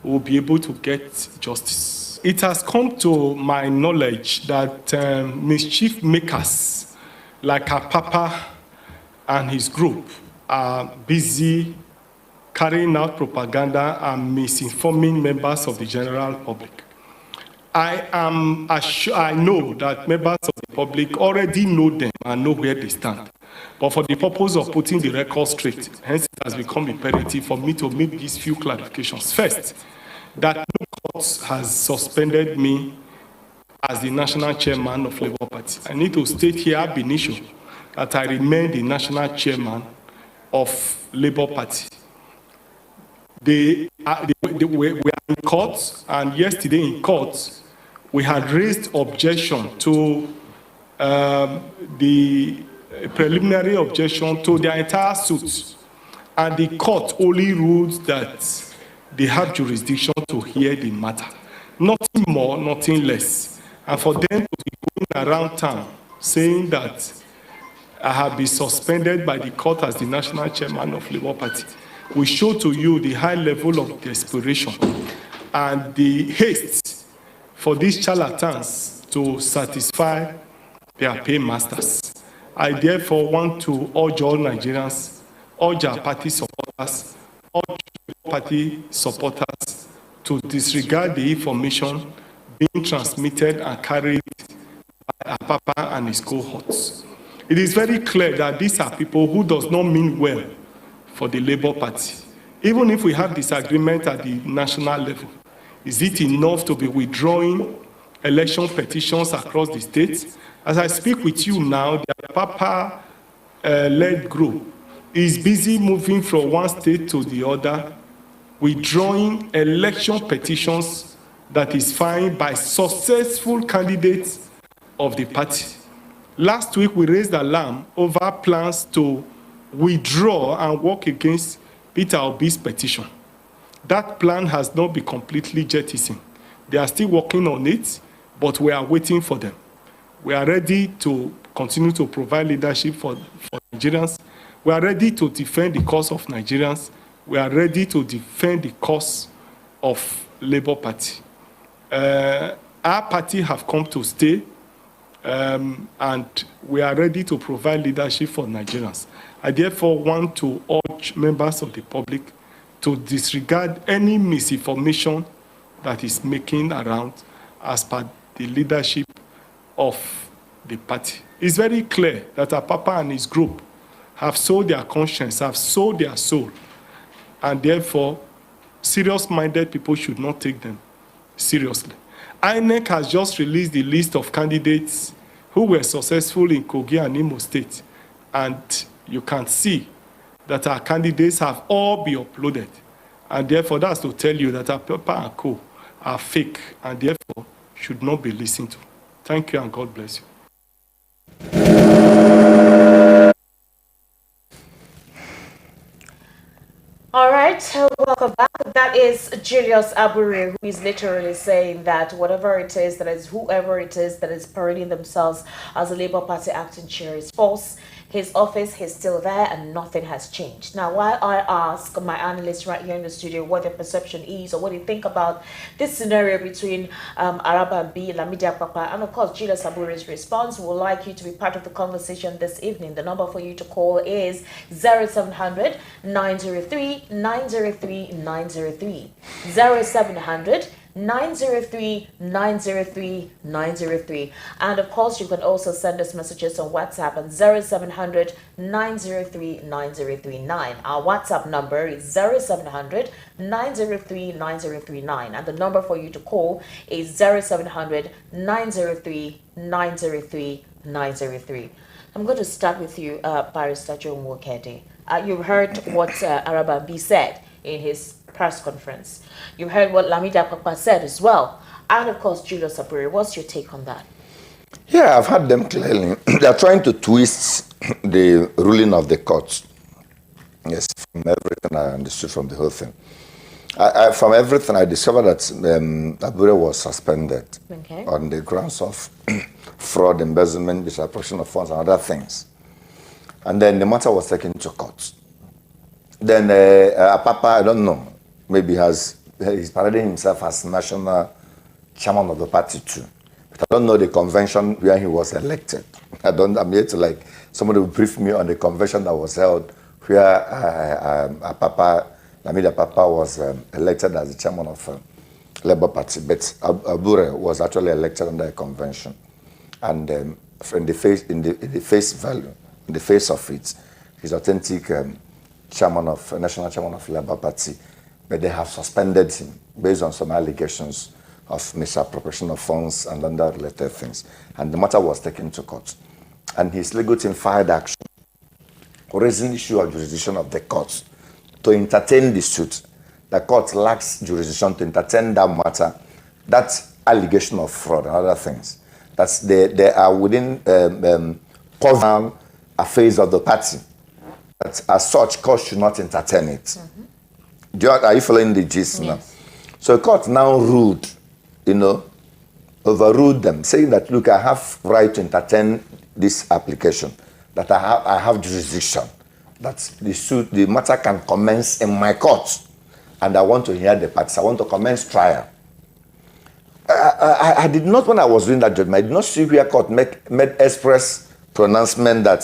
we will be able to get justice. It has come to my knowledge that mischief makers like Apapa and his group are busy carrying out propaganda and misinforming members of the general public. I know that members of the public already know them and know where they stand. But for the purpose of putting the record straight, hence it has become imperative for me to make these few clarifications. First, that no court has suspended me as the national chairman of Labour Party. I need to state here ab initio that I remain the national chairman of Labour Party. We are in court, and yesterday in court, we had raised objection to the preliminary objection to the entire suit, and the court only ruled that they have jurisdiction to hear the matter. Nothing more, nothing less. And for them to be going around town saying that I have been suspended by the court as the national chairman of Labour Party, we show to you the high level of desperation and the haste for these charlatans to satisfy their paymasters. I therefore want to urge all Nigerians, urge our party supporters, urge party supporters to disregard the information being transmitted and carried by Apapa and his cohorts. It is very clear that these are people who does not mean well for the Labour Party. Even if we have disagreement at the national level, is it enough to be withdrawing election petitions across the state? As I speak with you now, the Apapa-led group is busy moving from one state to the other, withdrawing election petitions that is filed by successful candidates of the party. Last week, we raised alarm over plans to withdraw and work against Peter Obi's petition. That plan has not been completely jettisoned. They are still working on it, but we are waiting for them. We are ready to continue to provide leadership for Nigerians. We are ready to defend the cause of Nigerians. We are ready to defend the cause of Labour Party. Our party have come to stay, and we are ready to provide leadership for Nigerians. I therefore want to urge members of the public to disregard any misinformation that is making around as per the leadership of the party. It's very clear that Apapa and his group have sold their conscience, have sold their soul, and therefore serious-minded people should not take them seriously. INEC has just released the list of candidates who were successful in Kogi and Imo State, and you can see that our candidates have all been uploaded, and therefore that's to tell you that Apapa and Co are fake and therefore should not be listened to. Thank you and God bless you. All right, welcome back. That is Julius Abure, who is literally saying that whatever it is, that is whoever it is that is parading themselves as a Labour Party acting chair is false. His office is still there and nothing has changed. Now, while I ask my analysts right here in the studio what their perception is or what they think about this scenario between Araba-B, Lamidi Apapa, and of course Julius Abure's response, we would like you to be part of the conversation this evening. The number for you to call is 0700 903 903 903. 0700 903 903 903. And of course, you can also send us messages on WhatsApp on 0700 903 9039. Our WhatsApp number is 0700 903 9039. And the number for you to call is 0700 903 903 903. I'm going to start with you, Barrister Joe Mwokedi. You've heard what Araba-B said in his press conference. You heard what Lamidi Apapa said as well. And of course, Julius Abure. What's your take on that? Yeah, I've heard them clearly. They are trying to twist the ruling of the court. Yes, from everything I understood from the whole thing. From everything, I discovered that Abure was suspended on the grounds of fraud, embezzlement, misappropriation of funds, and other things. And then the matter was taken to court. Then Apapa, I don't know, maybe he's parading himself as national chairman of the party too. But I don't know the convention where he was elected. I'm yet to somebody will brief me on the convention that was held where Lamidi Apapa was elected as the chairman of Labour Party. But Abure was actually elected under a convention. And in the face value, in the face of it, he's authentic national chairman of Labour Party, but they have suspended him based on some allegations of misappropriation of funds and other related things. And the matter was taken to court. And his legal team filed action, raising the issue of jurisdiction of the court to entertain the suit. The court lacks jurisdiction to entertain that matter, that allegation of fraud and other things. That's they are within personal affairs of the party. That as such, court should not entertain it. Are you following the gist now? So the court now ruled, overruled them, saying that, look, I have right to entertain this application, that I have jurisdiction, that the matter can commence in my court, and I want to hear the parties. I want to commence trial. I did not, when I was doing that judgment, I did not see where court made express pronouncement that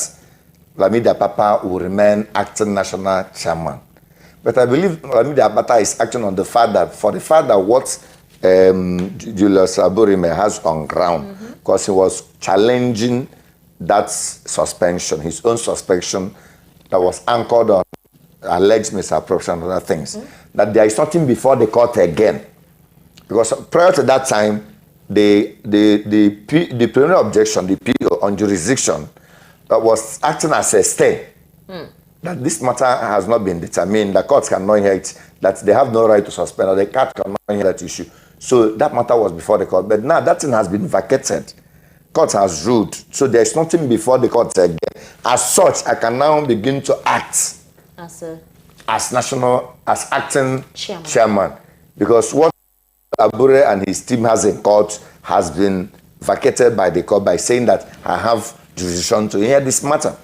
Lamidi Apapa will remain acting national chairman. But I believe Lamidi Apapa is acting on the fact that, for the fact that what Julius Aburime has on ground, because he was challenging that suspension, his own suspension that was anchored on alleged misappropriation and other things, that there is nothing before the court again. Because prior to that time, the preliminary objection, the PO on jurisdiction, was acting as a stay. That this matter has not been determined, the courts cannot hear it, that they have no right to suspend, or the court cannot hear that issue. So that matter was before the court. But now that thing has been vacated. Court has ruled. So there's nothing before the court again. As such, I can now begin to act as acting chairman. Because what Abure and his team has in court has been vacated by the court by saying that I have jurisdiction to hear this matter.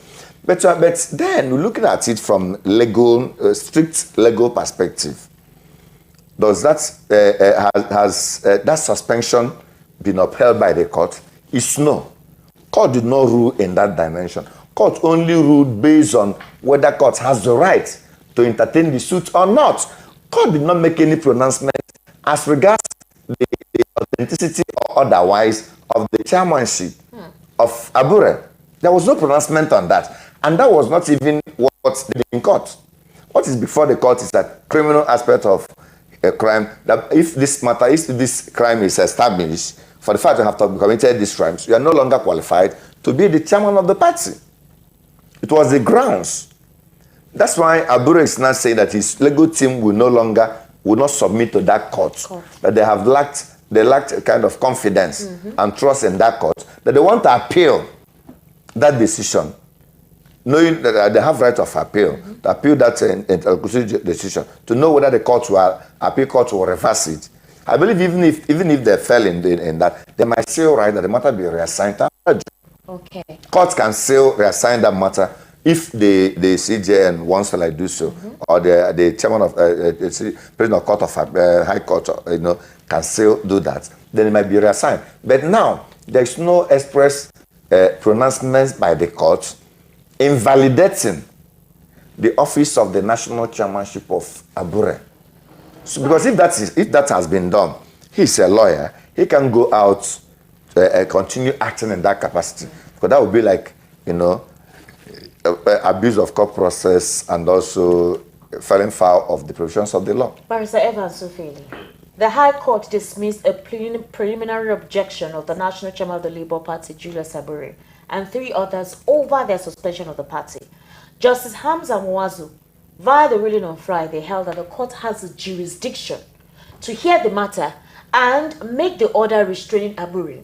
But then, looking at it from strict legal perspective, does that has that suspension been upheld by the court? It's no. Court did not rule in that dimension. Court only ruled based on whether court has the right to entertain the suit or not. Court did not make any pronouncement as regards the authenticity or otherwise of the chairmanship of Abure. There was no pronouncement on that. And that was not even what's in court. What is before the court is that criminal aspect of a crime, that if this crime is established, for the fact you have committed these crimes, you are no longer qualified to be the chairman of the party. It was the grounds. That's why Abure is not saying that his legal team will not submit to that court. That they lacked a kind of confidence and trust in that court, that they want to appeal that decision, knowing that they have right of appeal, to appeal that decision, to know whether the appeal court will reverse it. I believe even if they fell in that, they might still write that the matter be reassigned to a judge. Okay. Courts can still reassign that matter if the CJN wants to do so, or the chairman of president of court of high court, can still do that. Then it might be reassigned. But now there is no express pronouncements by the court invalidating the office of the national chairmanship of Abure. So, because if that has been done, he's a lawyer, he can go out continue acting in that capacity. Because that would be like, abuse of court process and also falling foul of the provisions of the law. Barrister Evans Sufili, the High Court dismissed a preliminary objection of the National Chairman of the Labour Party, Julius Abure, and 3 others over their suspension of the party. Justice Hamza Muazu, via the ruling on Friday, held that the court has the jurisdiction to hear the matter and make the order restraining Abure.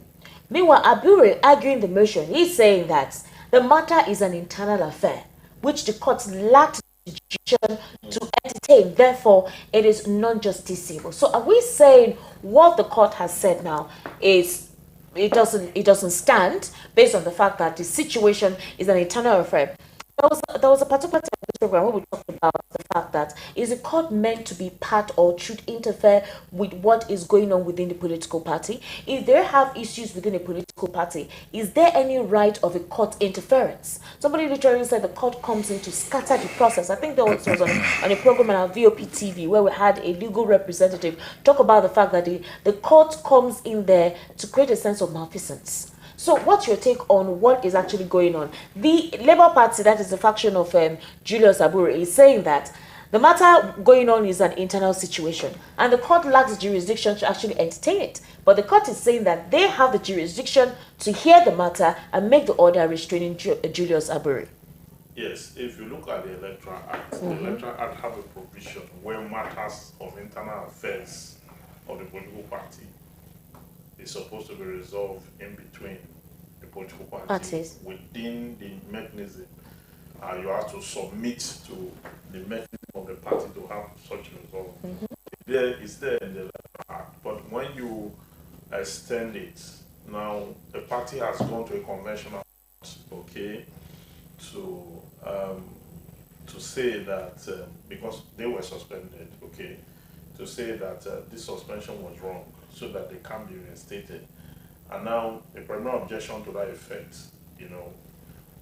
Meanwhile, Abure, arguing the motion, he's saying that the matter is an internal affair, which the court lacked jurisdiction to entertain. Therefore, it is non-justiciable. So, are we saying what the court has said now is it doesn't stand based on the fact that the situation is an internal affair? There was a particular time in this program where we talked about the fact that is the court meant to be part or should interfere with what is going on within the political party? If they have issues within a political party, is there any right of a court interference? Somebody literally said the court comes in to scatter the process. I think there was on a program on our VOP TV where we had a legal representative talk about the fact that the court comes in there to create a sense of malfeasance. So what's your take on what is actually going on? The Labour Party, that is the faction of Julius Abure, is saying that the matter going on is an internal situation and the court lacks jurisdiction to actually entertain it. But the court is saying that they have the jurisdiction to hear the matter and make the order restraining Julius Abure. Yes, if you look at the Electoral Act, the Electoral Act have a provision where matters of internal affairs of the political party is supposed to be resolved in between the political parties within the mechanism. You have to submit to the mechanism of the party to have such resolve. It's there in the Electoral Act, but when you extend it, now the party has gone to a conventional, okay, to say that because they were suspended, okay, to say that this suspension was wrong so that they can be reinstated. And now a preliminary objection to that effect,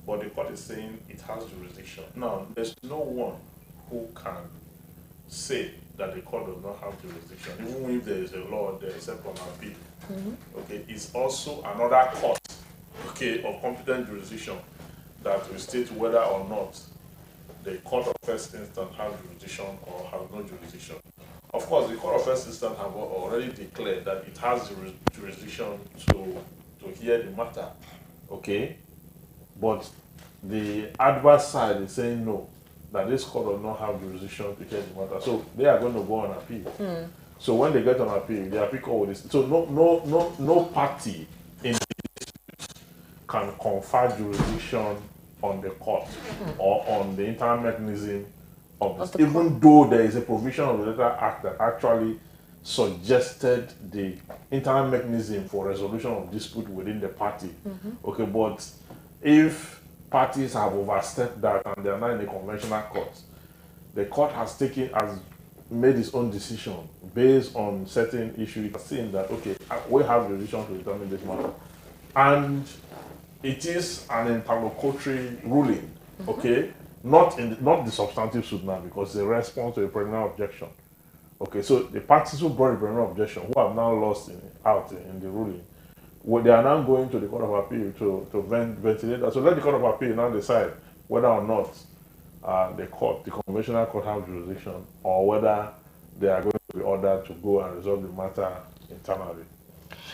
but the court is saying it has jurisdiction. Now, there's no one who can say that the court does not have jurisdiction, even if there is a law there except on appeal. Okay, it's also another court, okay, of competent jurisdiction that will state whether or not the court of first instance has jurisdiction or has no jurisdiction. Of course, the court of first instance have already declared that it has jurisdiction to hear the matter, okay? But the adverse side is saying no, that this court does not have jurisdiction to hear the matter. So they are going to go on appeal. So when they get on appeal, the appeal court will decide. So no party in the dispute can confer jurisdiction on the court or on the internal mechanism of this, even though there is a provision of the Electoral Act that actually suggested the internal mechanism for resolution of dispute within the party. Okay, but if parties have overstepped that and they are not in a conventional court, the court has made its own decision based on certain issues, saying that okay, we have the decision to determine this matter, and it is an interlocutory ruling, okay, not the substantive suit now, because it's a response to a preliminary objection. Okay, so the parties who brought the preliminary objection, who have now lost out in the ruling, they are now going to the Court of Appeal to ventilate that. So let the Court of Appeal now decide whether or not the conventional court has jurisdiction, or whether they are going to be ordered to go and resolve the matter internally.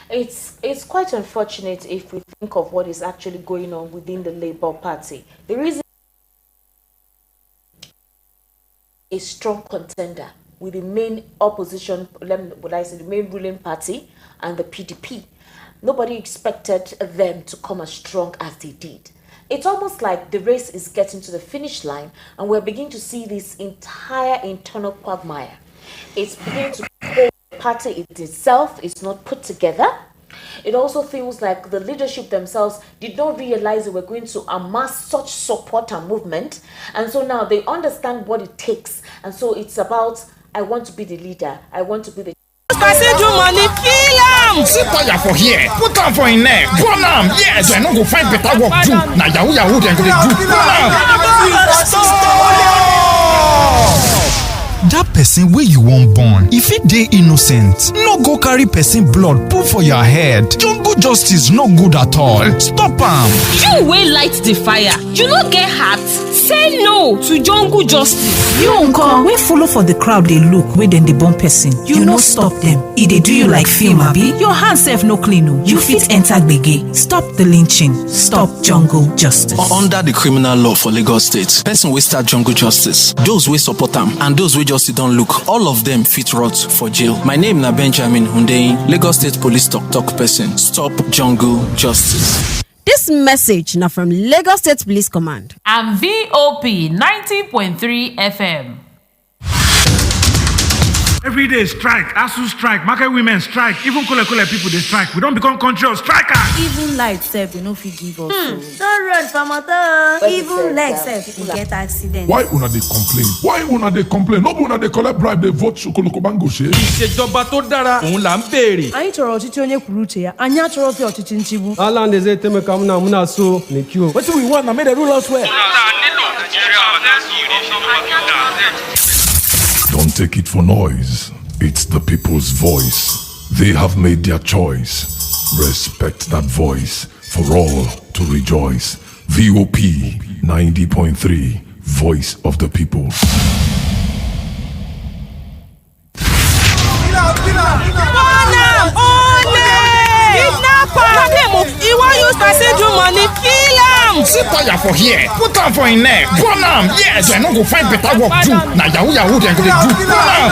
It's quite unfortunate if we think of what is actually going on within the Labour Party. The reason a strong contender with the main opposition, the main ruling party and the PDP. Nobody expected them to come as strong as they did. It's almost like the race is getting to the finish line and we're beginning to see this entire internal quagmire. It's beginning to hold the party itself is not put together. It also feels like the leadership themselves did not realize they were going to amass such support and movement. And so now they understand what it takes. And so it's about, I want to be the leader. I want to be the Passage money, kill him! Sit fire for here, put on for him neck, burn him! Yes, I no go find better work do. Now Yahoo dem go dey do. That person where you won't born, if it dey innocent, no go carry person blood put for your head. Jungle justice no good at all. Stop am. You wey light the fire, you no get heart. Say no to jungle justice. You uncle, we follow for the crowd they look where then they burn person. You no stop them. If they do you like film, abi? Your hands self no clean. You fit enter gbege. Stop the lynching. Stop jungle justice. Under the criminal law for Lagos State, person wey start jungle justice, those wey support am and those wey just sit down look, all of them fit rot for jail. My name na Benjamin Hundeyin, Lagos State Police talk person. Stop jungle justice. This message now from Lagos State Police Command and VOP 90.3 FM. Every day strike, ASU strike, market women strike, even Kole people they strike. We don't become country of strikers. Even light self, they no fit give us. Don't run for motor. Even leg self, we get accident. Why una dey complain? Why una dey complain? No una dey collect bribe, dey vote Sokoloko Bango ṣe. Ìṣèjọba tó dára, òun là ń béèrè. Anyị chọrọ ọchịchị onye kwuru uche ya. Anyị achọrọ fi ọchịchị nchigbu. Ala ndeze teme ka muna so n'ekio. What do we want? Na make the rule us well. Don't take it for noise. It's the people's voice. They have made their choice. Respect that voice. for all to rejoice. VOP 90.3, Voice of the People. He won't use person do money, kill him. See fire for here, put am for him neck, burn am. Yes, I no go find better work do. Na yahoo dem go dey do. Burn am.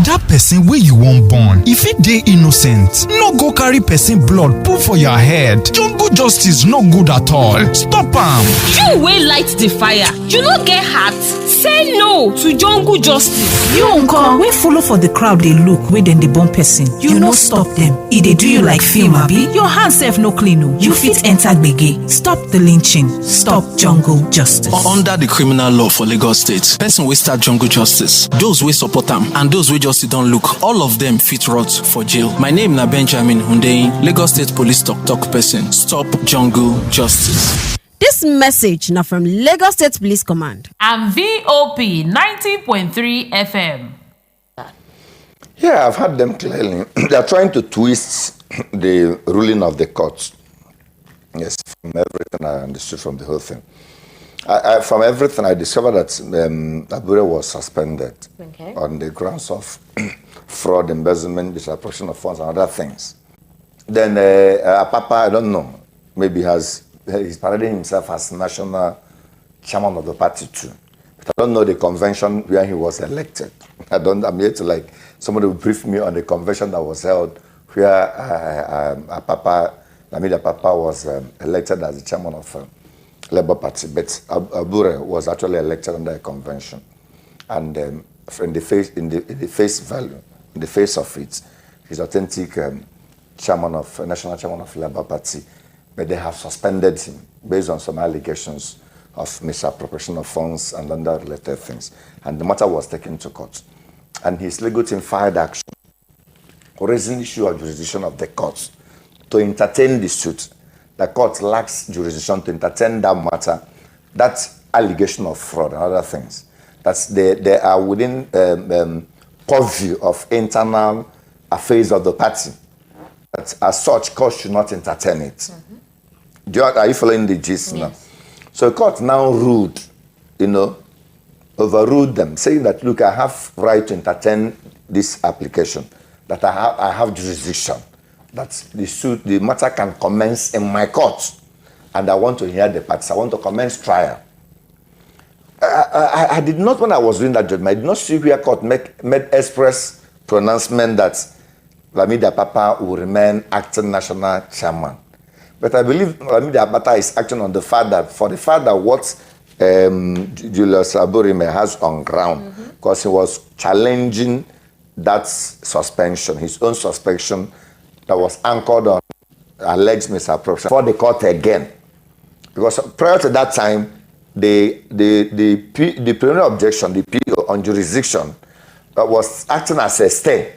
Dat person wey you wan born, if it dey innocent, no go carry person blood put for your head. Jungle justice no good at all. Stop am. You wey light the fire, you no get heart. Say no to jungle justice. You uncle wey follow for the crowd dey look wey dem dey born person, you no stop dem. E dey do you like film abi? Your hand sef no clean o. You fit enter gbege. Stop the lynching. Stop jungle justice. Under the criminal law for Lagos State, person wey start jungle justice, those wey support am and those wey just don't look, all of them fit rot for jail. My name na Benjamin Hundeyin, Lagos State Police Talk person. Stop jungle justice. This message now from Lagos State Police Command and VOP 90.3 FM. Yeah, I've heard them clearly. They are trying to twist the ruling of the court. Yes, from everything I understood from the whole thing. From everything, I discovered that Abure was suspended on the grounds of fraud, embezzlement, disappropriation of funds, and other things. Then Apapa, I don't know, maybe he's parading himself as national chairman of the party too. But I don't know the convention where he was elected. I'm yet to somebody will brief me on the convention that was held where Apapa was elected as the chairman of Labour Party, but Abure was actually elected under a convention, and in the face of it, he's authentic national chairman of Labour Party, but they have suspended him based on some allegations of misappropriation of funds and other related things, and the matter was taken to court, and his legal team filed action, raising the issue of jurisdiction of the court to entertain the suit. The court lacks jurisdiction to entertain that matter, that allegation of fraud and other things. They are within purview of internal affairs of the party. That as such, court should not entertain it. Are you following the gist now? So the court now ruled, overruled them, saying that, look, I have right to entertain this application, that I have jurisdiction, that the matter can commence in my court, and I want to hear the parties. I want to commence trial. I did not, when I was doing that judgment, I did not see where court made express pronouncement that Lamidi Apapa will remain acting national chairman. But I believe Lamidi Apapa is acting on the fact that, for the fact that what Julius Aburime has on ground, because he was challenging that suspension, his own suspension, that was anchored on alleged misappropriation for the court again. Because prior to that time, the preliminary objection, the PO on jurisdiction, was acting as a stay.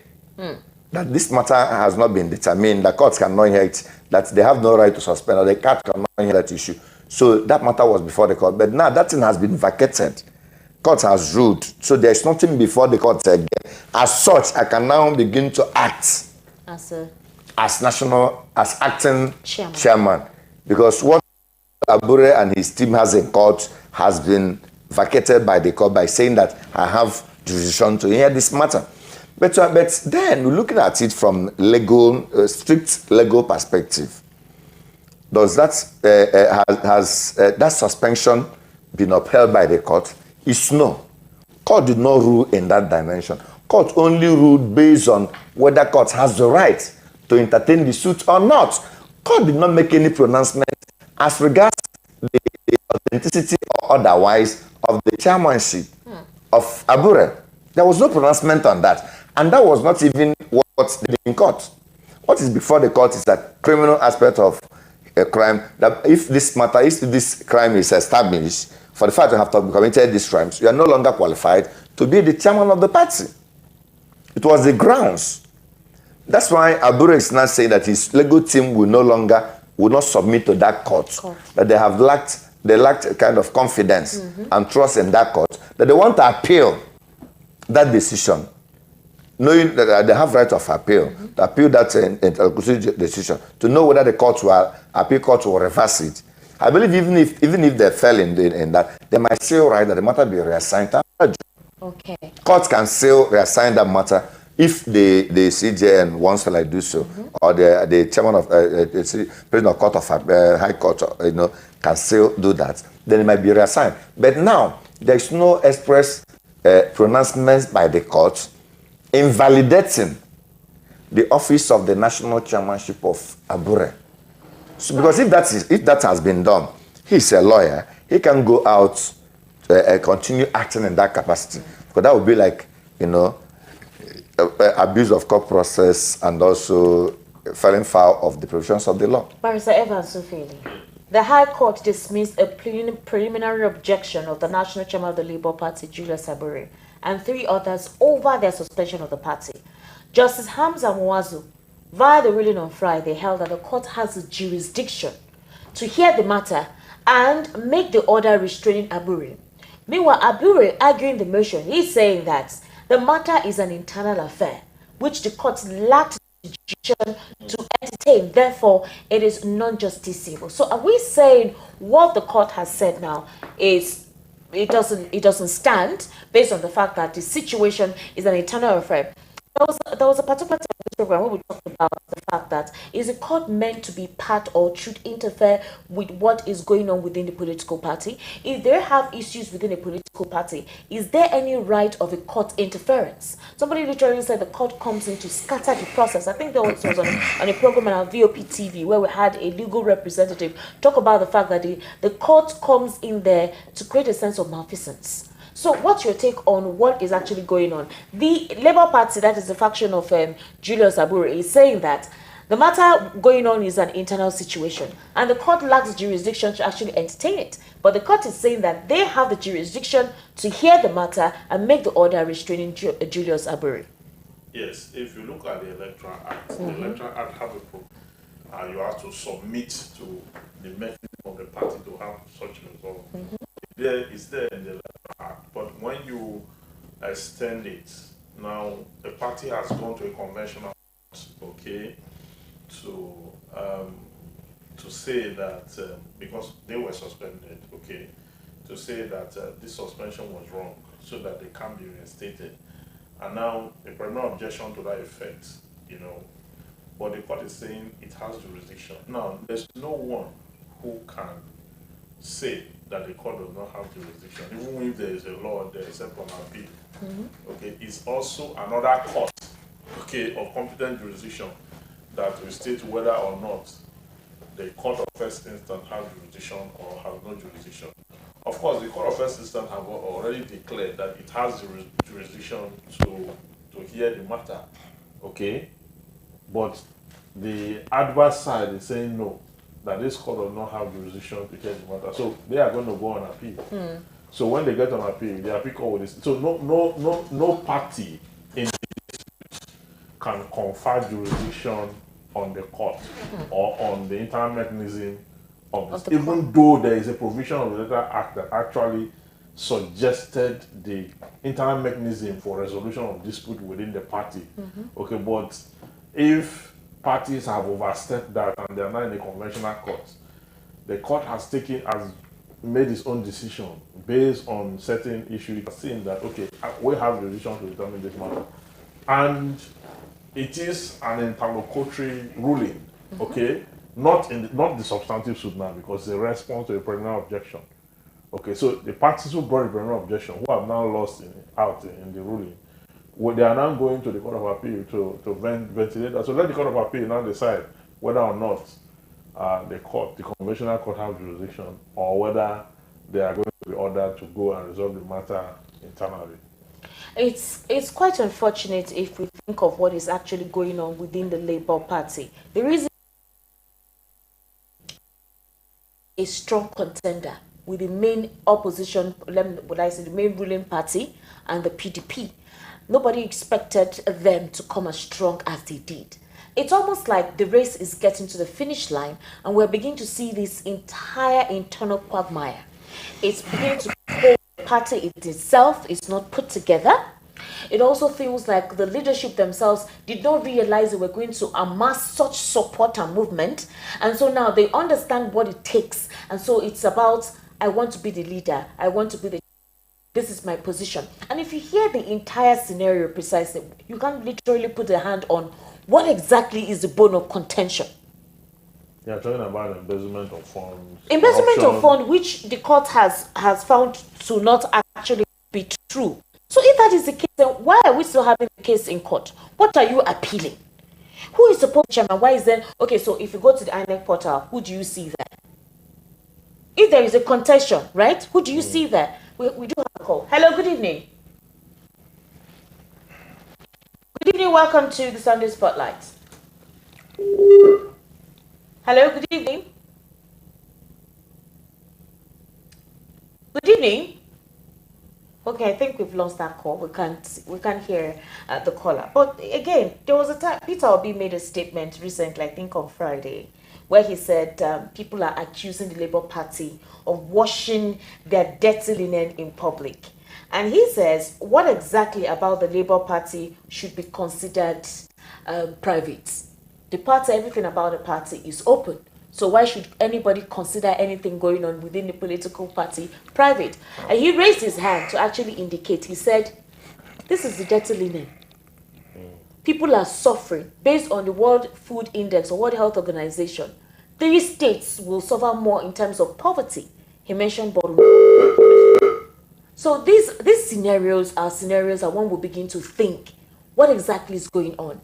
That this matter has not been determined, the courts cannot hear it, that they have no right to suspend, or the court cannot hear that issue. So that matter was before the court. But now that thing has been vacated. Court has ruled. So there is nothing before the court again. As such, I can now begin to act as acting chairman, because what Abure and his team has in court has been vacated by the court by saying that I have jurisdiction to hear this matter. But then, looking at it from strict legal perspective, does that has that suspension been upheld by the court? It's no. Court did not rule in that dimension. Court only ruled based on whether court has the right to entertain the suit or not. Court did not make any pronouncement as regards the authenticity or otherwise of the chairmanship of Abure. There was no pronouncement on that. And that was not even what's in court. What is before the court is that criminal aspect of a crime, that if this crime is established, for the fact you have committed these crimes, you are no longer qualified to be the chairman of the party. It was the grounds. That's why Abure is now saying that his legal team will not submit to that court. That they lacked a kind of confidence and trust in that court, that they want to appeal that decision knowing that they have right of appeal, to appeal that interlocutory decision, to know whether the appeal court will reverse it. I believe even if they fell in that, they might still write that the matter be reassigned to a judge. Okay. Courts can still reassign that matter if the CJN wants to do so, or the chairman of president of court of high court, can still do that. Then it might be reassigned. But now there is no express pronouncement by the court invalidating the office of the national chairmanship of Abure. So, because if that has been done, he's a lawyer. He can go out, continue acting in that capacity. Because that would be like, abuse of court process and also falling foul of the provisions of the law. Barrister Evans Sufili, the High Court dismissed a preliminary objection of the National Chairman of the Labour Party, Julius Abure, and 3 others over their suspension of the party. Justice Hamza Mwazu, via the ruling on Friday, held that the court has the jurisdiction to hear the matter and make the order restraining Abure. Meanwhile, Abure, arguing the motion, is saying that the matter is an internal affair, which the court lacked jurisdiction to entertain. Therefore, it is non-justiciable. So, are we saying what the court has said now is it doesn't stand based on the fact that the situation is an internal affair? There was a particular program where we talked about the fact that is the court meant to be part or should interfere with what is going on within the political party? If they have issues within a political party, is there any right of a court interference? Somebody literally said the court comes in to scatter the process. I think there was on a program on our VOP TV where we had a legal representative talk about the fact that the court comes in there to create a sense of malfeasance. So what's your take on what is actually going on? The Labour Party, that is the faction of Julius Abure, is saying that the matter going on is an internal situation and the court lacks jurisdiction to actually entertain it. But the court is saying that they have the jurisdiction to hear the matter and make the order restraining Julius Abure. Yes, if you look at the Electoral Act, the Electoral Act have a problem. You have to submit to the mechanism of the party to have such result. It's there in the Electoral Act, but when you extend it, now the party has gone to a conventional, okay, to say that because they were suspended, okay, to say that this suspension was wrong, so that they can be reinstated, and now a preliminary objection to that effect, but the court is saying it has jurisdiction. Now, there's no one who can say that the court does not have jurisdiction, even if there is a law, there is a appeal. Okay, it's also another court, okay, of competent jurisdiction that will state whether or not the court of first instance has jurisdiction or has no jurisdiction. Of course, the court of first instance have already declared that it has jurisdiction to hear the matter, okay, but the adverse side is saying no, that this court does not have jurisdiction to hear the matter. So they are going to go on appeal. So when they get on appeal, the appeal court will decide. So no party in this can confer jurisdiction on the court or on the internal mechanism of this, even though there is a provision of the Electoral Act that actually suggested the internal mechanism for resolution of dispute within the party. Okay, but if parties have overstepped that and they are not in a conventional court, the court has made its own decision based on certain issues, saying that okay, we have the decision to determine this matter, and it is an interlocutory ruling, okay, not the substantive suit now, because it's a response to a preliminary objection. Okay, so the parties who brought the preliminary objection, who have now lost out in the ruling, they are now going to the Court of Appeal to ventilate that. So let the Court of Appeal now decide whether or not the conventional court has jurisdiction, or whether they are going to be ordered to go and resolve the matter internally. It's quite unfortunate if we think of what is actually going on within the Labour Party. The reason a strong contender with the main opposition, the main ruling party and the PDP. Nobody expected them to come as strong as they did. It's almost like the race is getting to the finish line and we're beginning to see this entire internal quagmire. It's beginning to hold the party itself is not put together. it also feels like the leadership themselves did not realize they were going to amass such support and movement. And so now they understand what it takes. And so it's about, I want to be the leader. I want to be the, this is my position. And if you hear the entire scenario precisely, you can literally put a hand on what exactly is the bone of contention. You're talking about embezzlement of funds. Embezzlement of funds, which the court has found to not actually be true. So if that is the case, then why are we still having the case in court? What are you appealing? Who is supposed to chairman? Why is then, okay, so if you go to the INEC portal, who do you see there? If there is a contention, right? Who do you see there? We do have a call. Hello, good evening. Good evening, welcome to the Sunday Spotlight. Hello, good evening. Good evening. Okay, I think we've lost that call. We can't hear the caller. But again, there was a time Peter Obi made a statement recently, I think on Friday, where he said people are accusing the Labour Party of washing their dirty linen in public. And he says, what exactly about the Labour Party should be considered private? The party, everything about the party is open. So why should anybody consider anything going on within the political party private? And he raised his hand to actually indicate, he said, this is the dirty linen. People are suffering based on the World Food Index or World Health Organization. 3 states will suffer more in terms of poverty. He mentioned bottom. So these scenarios are scenarios that one will begin to think, what exactly is going on?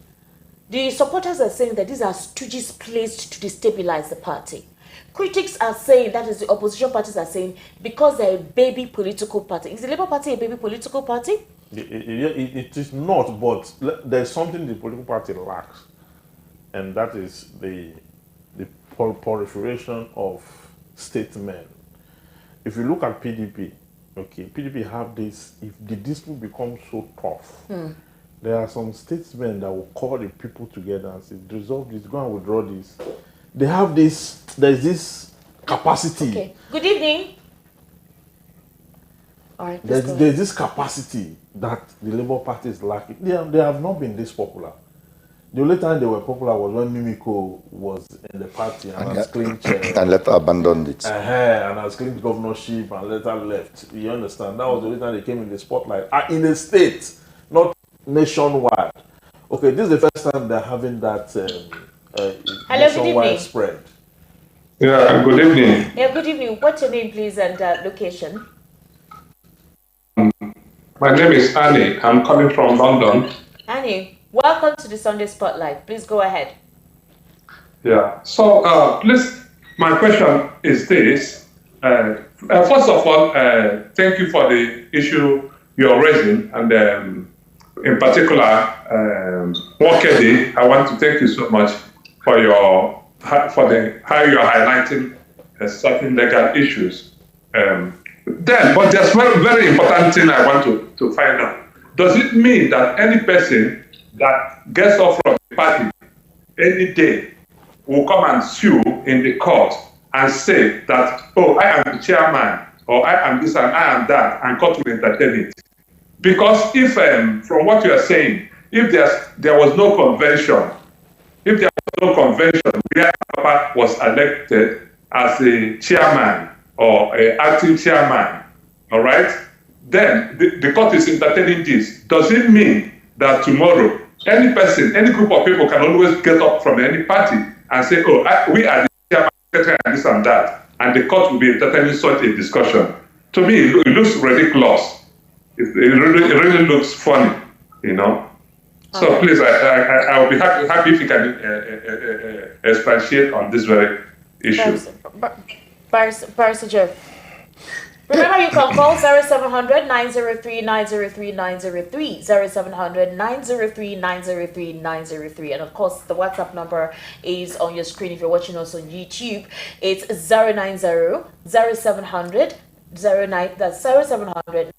The supporters are saying that these are stooges placed to destabilize the party. Critics are saying, that is the opposition parties are saying, because they're a baby political party. Is the Labour Party a baby political party? It is not, but there's something the political party lacks. And that is the proliferation of statesmen. If you look at PDP, okay, PDP have this, if the dispute becomes so tough, there are some statesmen that will call the people together and say, resolve this, go and withdraw this. They have this, there's this capacity. Okay. Good evening. All right, there's this capacity that the Labour Party is lacking. They have not been this popular. The only time they were popular was when Mimiko was in the party and has claimed and later abandoned it. And has claimed governorship and later left. You understand? That was the only time they came in the spotlight. In the state, not nationwide. Okay, this is the first time they're having that nationwide spread. Yeah, good evening. Yeah, good evening. What's your name, please, and location? My name is Annie. I'm calling from London. Annie, welcome to the Sunday Spotlight. Please go ahead. Yeah. So, please, my question is this. First of all, thank you for the issue you're raising, and in particular, Workaday, I want to thank you so much for how you are highlighting certain legal issues. But there's one very important thing I want to find out. Does it mean that any person that gets off from the party any day will come and sue in the court and say that, oh, I am the chairman, or I am this and I am that, and court will entertain it? Because if, from what you are saying, if there was no convention, where Apapa was elected as a chairman or an acting chairman, all right, then the court is entertaining this. Does it mean that tomorrow any person, any group of people can always get up from any party and say, oh, we are the chairman and this and that, and the court will be entertaining such a discussion? To me, it looks ridiculous. It really looks funny, you know. So please, I will be happy if you can expatiate on this very issue. Barrister Joe. Remember, you can call 0700 903 903 903, 0700 903 903 903, and of course the WhatsApp number is on your screen if you're watching us on YouTube. It's 090 0700 09. That's 0700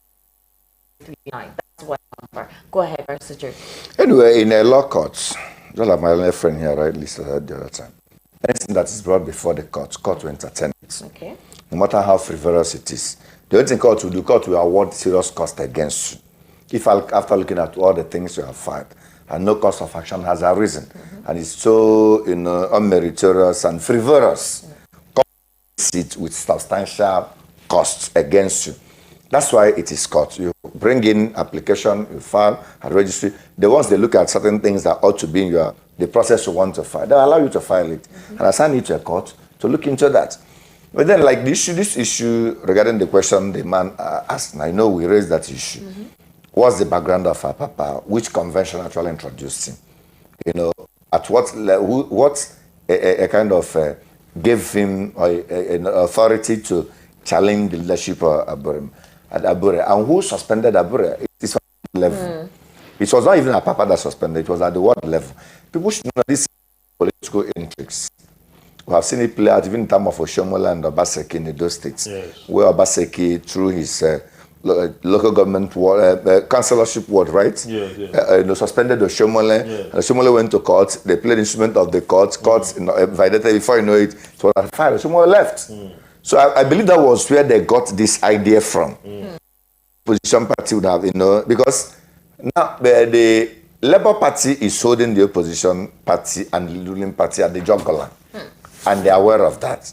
39. That's what number. Go ahead, Barrister Joe. Anyway, in a law courts, just like my left friend here rightly said the other time, anything that is brought before the court will entertain it. Okay. No matter how frivolous it is. The only thing court will award serious cost against you. if after looking at all the things you have filed, and no cause of action has arisen, and it's so unmeritorious and frivolous, it with substantial costs against you. That's why it is caught. You bring in application, you file a registry. The ones they look at certain things that ought to be in the process you want to file, they'll allow you to file it and assign it to a court to look into that. But then, like this issue regarding the question the man asked, and I know we raised that issue. What's the background of Apapa? Which convention actually introduced him? At what level? What a kind of gave him an authority to challenge the leadership of at Abure, and who suspended Abure? It is at the level. It was not even Apapa that suspended, it was at the world level. People should know this political intrigues. We have seen it play out even in terms of Oshomola and Obaseki in those states, where Obaseki, through his local government councillorship ward, right? Suspended Oshomola. Oshomola went to court. They played instrument of the court. Courts violated. Before you know it, it was at 5. Oshomola left. So I believe that was where they got this idea from. Opposition party would have, because now the Labour Party is holding the opposition party and the ruling party at the jugular, and they are aware of that.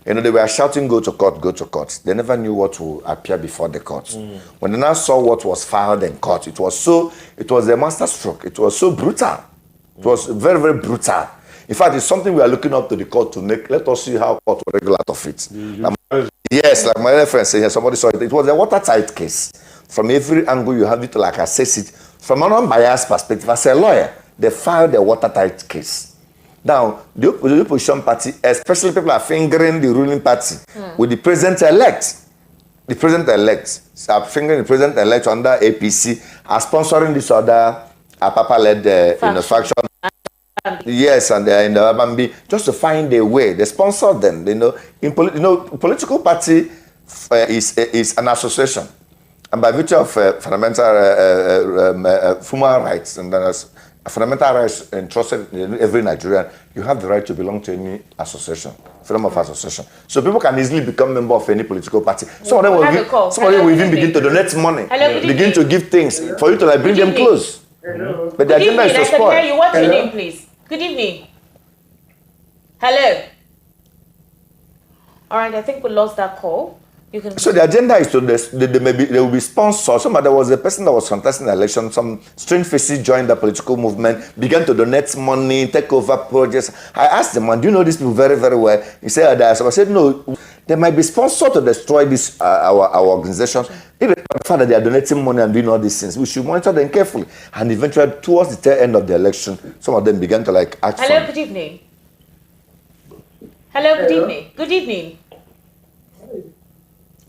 They were shouting, "Go to court, go to court." They never knew what would appear before the court. When they now saw what was filed in court, it was a masterstroke. It was so brutal. It was very, very brutal. In fact, it's something we are looking up to the court to make. Let us see how court will regulate of it. Yes, like my reference said, somebody saw it. It was a watertight case. From every angle, you have it to assess it. From an unbiased perspective, as a lawyer, they filed a watertight case. Now, the opposition party, especially people are fingering the ruling party with the president-elect. The president-elect are fingering the president-elect under APC, are sponsoring this other Apapa-led faction. Yes, and they're in the Abambi, just to find a way. They sponsor them. Political party is an association, and by virtue of fundamental human rights and fundamental rights entrusted in every Nigerian, you have the right to belong to any association, freedom of association. So people can easily become member of any political party. Some of them will even begin to donate money, begin to give things for you to bring them close. But the agenda is to spoil. I can hear you. What's your name, please? Good evening. Hello. All right, I think we lost that call. So the agenda is to they will be sponsored. There was a person that was contesting the election. Some strange faces joined the political movement, began to donate money, take over projects. I asked them, "Man, do you know these people very, very well?" He said, "I said, no, they might be sponsored to destroy this our organizations. Even the fact that they are donating money and doing all these things, we should monitor them carefully." And eventually, towards the tail end of the election, some of them began to act. Hello, good evening. Hello, good evening. Good evening.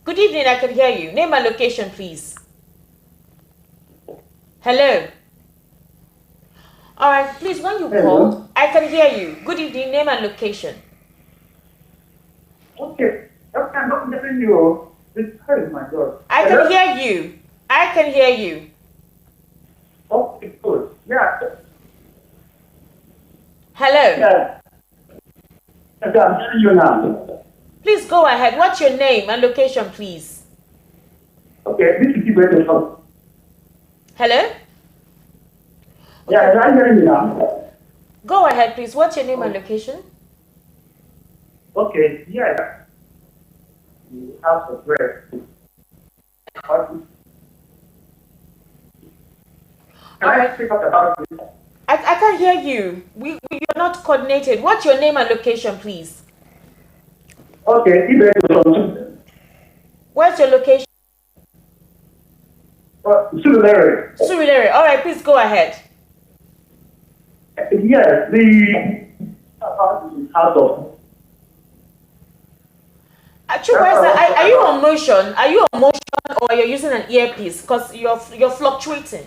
Good evening, I can hear you. Name and location, please. Hello. All right, please, when you call, I can hear you. Good evening, name and location. Okay. I'm not hearing you. Oh my God. I can hear you. I can hear you. Okay, good. Yeah. Hello. Yeah. Okay, I'm hearing you now. Please go ahead. What's your name and location, please? Okay, this is Ibrahim. Hello? Yeah, I'm hearing you now. Go ahead, please. What's your name and location? Okay, yeah. House of bread. Can I speak up about this? I can't hear you. You're not coordinated. What's your name and location, please? Okay, Ibrahim. Where's your location? Surulere. Surulere. All right, please go ahead. Yes, the house of. Are you on motion? Are you on motion, or you're using an earpiece? Because you're fluctuating.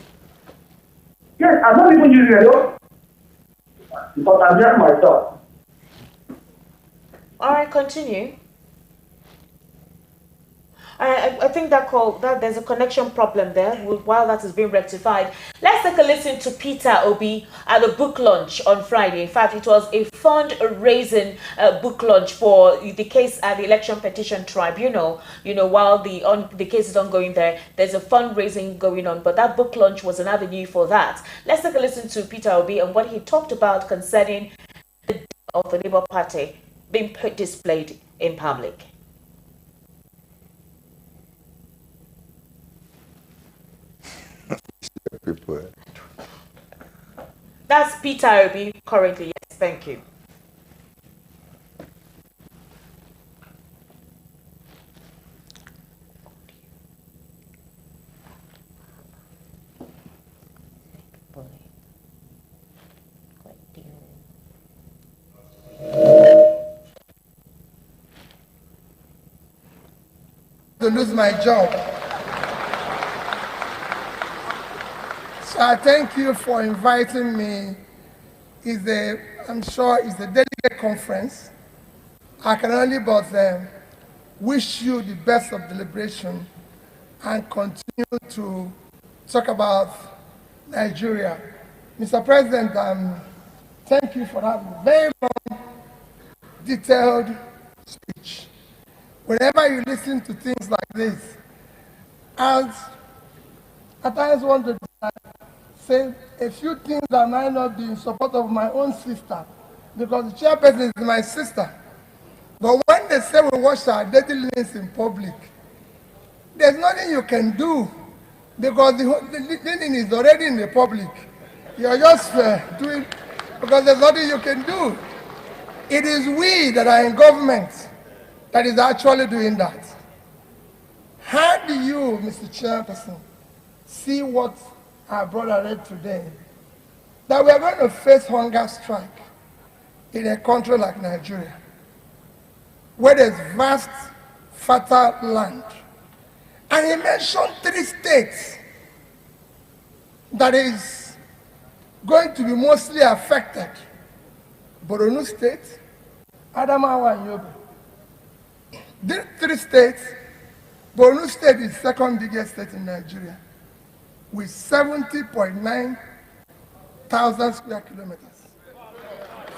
Yes, I'm not even using it because I'm hearing myself. All right, continue. I think that there's a connection problem there. While that is being rectified, let's take a listen to Peter Obi at the book launch on Friday. In fact, it was a fundraising book launch for the case at the Election Petition Tribunal. While the case is ongoing there's a fundraising going on, but that book launch was an avenue for that. Let's take a listen to Peter Obi and what he talked about concerning the death of the Labour Party being displayed in public. People. That's Peter Obi currently. Yes, thank you. To lose my job. So I thank you for inviting me. I'm sure it's a delegate conference. I can only but wish you the best of deliberation and continue to talk about Nigeria. Mr. President, thank you for that very long, detailed speech. Whenever you listen to things like this, and at times want to say a few things that might not be in support of my own sister, because the chairperson is my sister. But when they say we wash our dirty linens in public, there's nothing you can do, because the linen is already in the public. You're just doing, because there's nothing you can do. It is we that are in government that is actually doing that. How do you, Mr. Chairperson, see what our brother read today? That we are going to face hunger strike in a country like Nigeria, where there's vast, fertile land. And he mentioned 3 states that is going to be mostly affected. Borno State, Adamawa and Yobe. These 3 states, Borno State is the second biggest state in Nigeria, with 70.9 thousand square kilometers.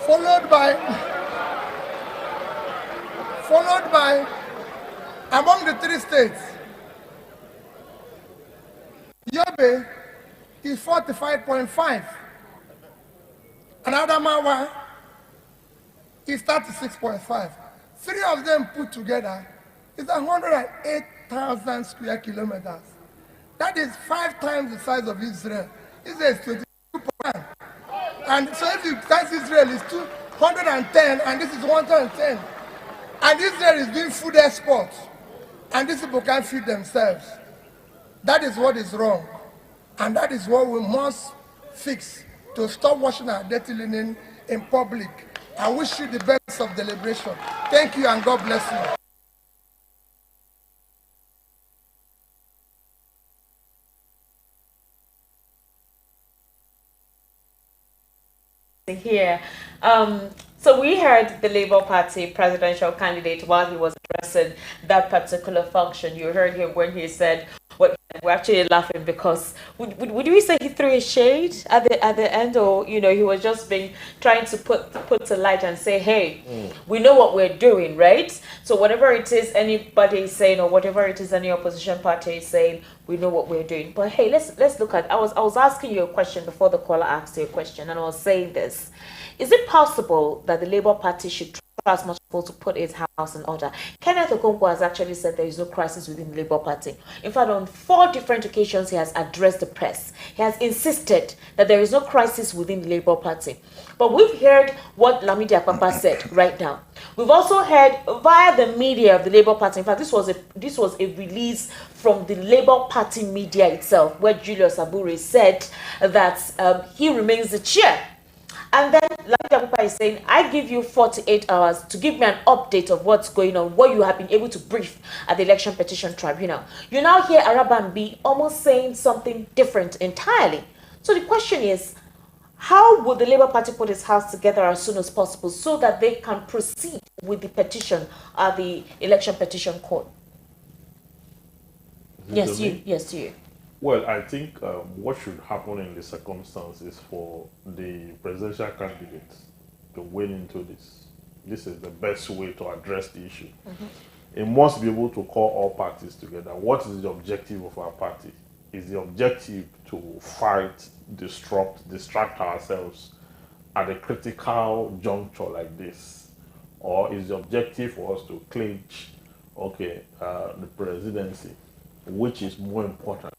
Followed by, among the 3 states, Yobe is 45.5, and Adamawa is 36.5. 3 of them put together is 108,000 square kilometers. That is 5 times the size of Israel. Israel is 22%. And so if you times Israel is 210 and this is 110. And Israel is doing food exports. And these people can't feed themselves. That is what is wrong. And that is what we must fix to stop washing our dirty linen in public. I wish you the best of deliberation. Thank you and God bless you. Here. So we heard the Labour Party presidential candidate while he was addressing that particular function. You heard him when he said, we're actually laughing because would we say he threw a shade at the end, or he was just trying to put to light and say, hey, we know what we're doing, right? So whatever it is anybody is saying, or whatever it is any opposition party is saying, we know what we're doing. But hey, let's look at. I was asking you a question before the caller asked you a question, and I was saying this: is it possible that the Labour Party should try as much as possible to put its house in order? Kenneth Okonkwo has actually said there is no crisis within the Labour Party. In fact, on 4 different occasions, he has addressed the press. He has insisted that there is no crisis within the Labour Party. But we've heard what Lamidi Apapa said right now. We've also heard via the media of the Labour Party. In fact, this was a release from the Labour Party media itself, where Julius Abure said that he remains the chair. And then Lamidi Apapa is saying, I give you 48 hours to give me an update of what's going on, what you have been able to brief at the Election Petition Tribunal. You now hear Arabambi almost saying something different entirely. So the question is, how would the Labour Party put its house together as soon as possible so that they can proceed with the petition at the Election Petition Court? Yes, you. Yes, you. Well, I think what should happen in the circumstance is for the presidential candidates to win into this. This is the best way to address the issue. It must be able to call all parties together. What is the objective of our party? Is the objective to fight, distract ourselves at a critical juncture like this? Or is the objective for us to clinch, the presidency? Which is more important?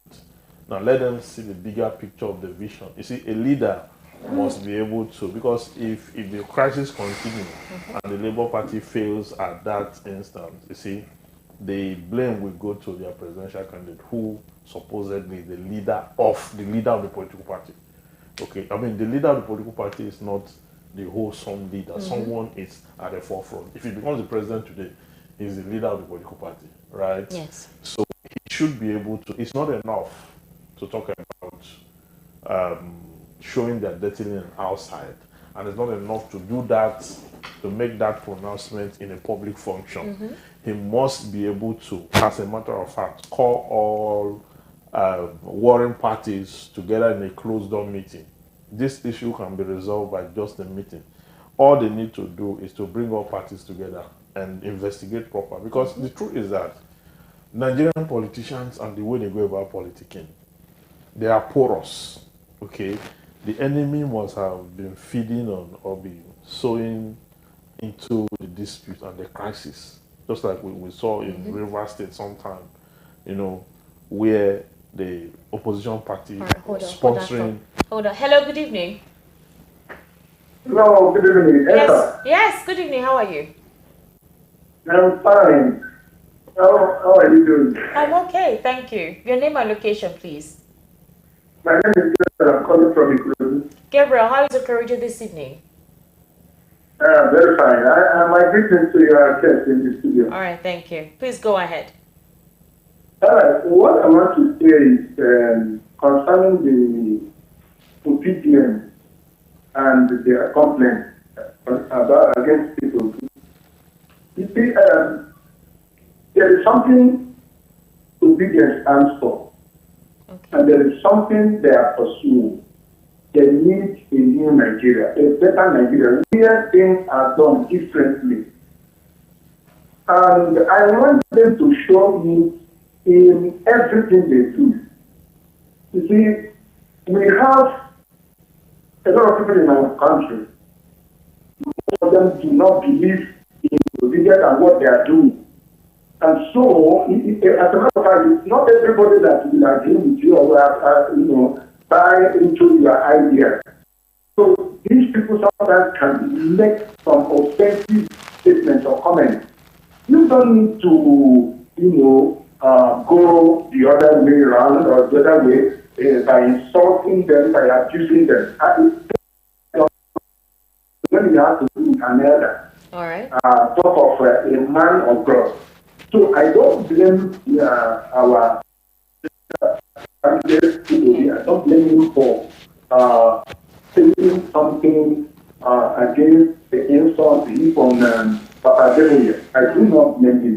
Now let them see the bigger picture of the vision. You see, a leader must be able to, because if the crisis continues and the Labour Party fails at that instant, you see, the blame will go to their presidential candidate, who supposedly is the leader of the political party. Okay, I mean, the leader of the political party is not the wholesome leader. Someone is at the forefront. If he becomes the president today, he's the leader of the political party, right? Yes. So he should be able to. It's not enough to talk about showing their dirty linen outside, and it's not enough to do that, to make that pronouncement in a public function. He must be able to, as a matter of fact, call all warring parties together in a closed-door meeting. This issue can be resolved by just a meeting. All they need to do is to bring all parties together and investigate proper. Because the truth is that Nigerian politicians and the way they go about politicking, they are porous. Okay, the enemy must have been feeding on or been sowing into the dispute and the crisis, just like we saw in Rivers State sometime, where the opposition party sponsoring. Hold on. Hello, good evening. Hello, good evening. Yes, good evening. How are you? I'm fine. How are you doing? I'm okay, thank you. Your name and location, please. My name is Gabriel. I'm calling from Interim. Gabriel, how is the corridor this evening? Very fine. My greetings to your guest in the studio. All right, thank you. Please go ahead. All right. What I want to say is concerning the obedience and their complaint against people. You see, there is something obedience stands for, and there is something they are pursuing. They need a new Nigeria, a better Nigeria, where things are done differently. And I want them to show me in everything they do. You see, we have a lot of people in our country. Most of them do not believe in obedience and what they are doing. And so, as a matter of fact, it's not everybody that will agree with you or buy into your idea. So these people sometimes can make some offensive statements or comments. You don't need to, go the other way around or the other way by insulting them, by abusing them. When you have to do an elder, all right, talk of a man of God. So I don't blame our candidates. I don't blame him for saying something against the insult from Apapa-led. I do not blame him.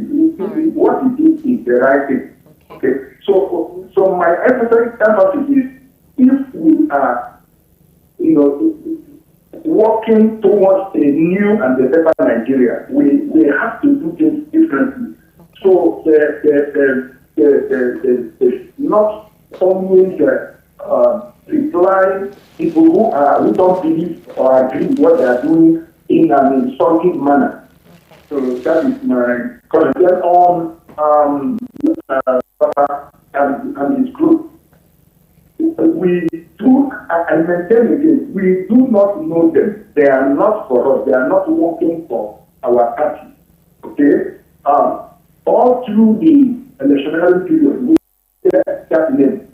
What he did is the right thing. Okay. So my emphasis is, if we are, working towards a new and a better Nigeria, we have to do things differently. So there's not always reply people who don't believe or agree with what they are doing in an insulting manner. So that is my comment on and his group. We do, I maintain again, we do not know them. They are not for us. They are not working for our party. Okay? All through the electionary period, we hear that name.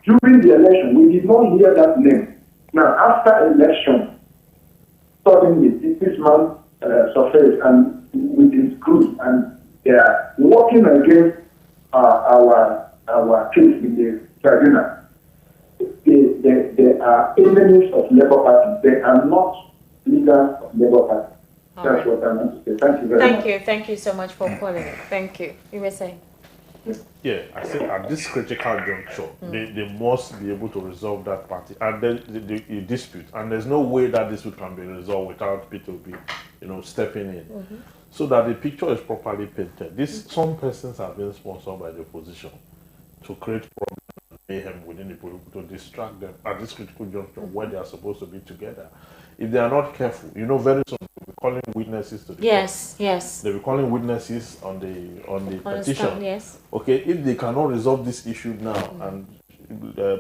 During the election, we did not hear that name. Now, after election, suddenly this man surfaced and with his group, and they are working against our case in the tribunal. They are enemies of Labour Party. They are not leaders of Labour Party. That's what I want to say. Thank you very much. Thank you so much for calling. Thank you. You were saying? Yeah, I think at this critical juncture, they must be able to resolve that party and then the dispute. And there's no way that dispute can be resolved without P2B, stepping in, so that the picture is properly painted. Some persons have been sponsored by the opposition to create problems and mayhem within the political, to distract them at this critical juncture where they are supposed to be together. If they are not careful, very soon they'll be calling witnesses to the Yes, yes. They'll be calling witnesses on the petition. Yes. Okay, if they cannot resolve this issue now and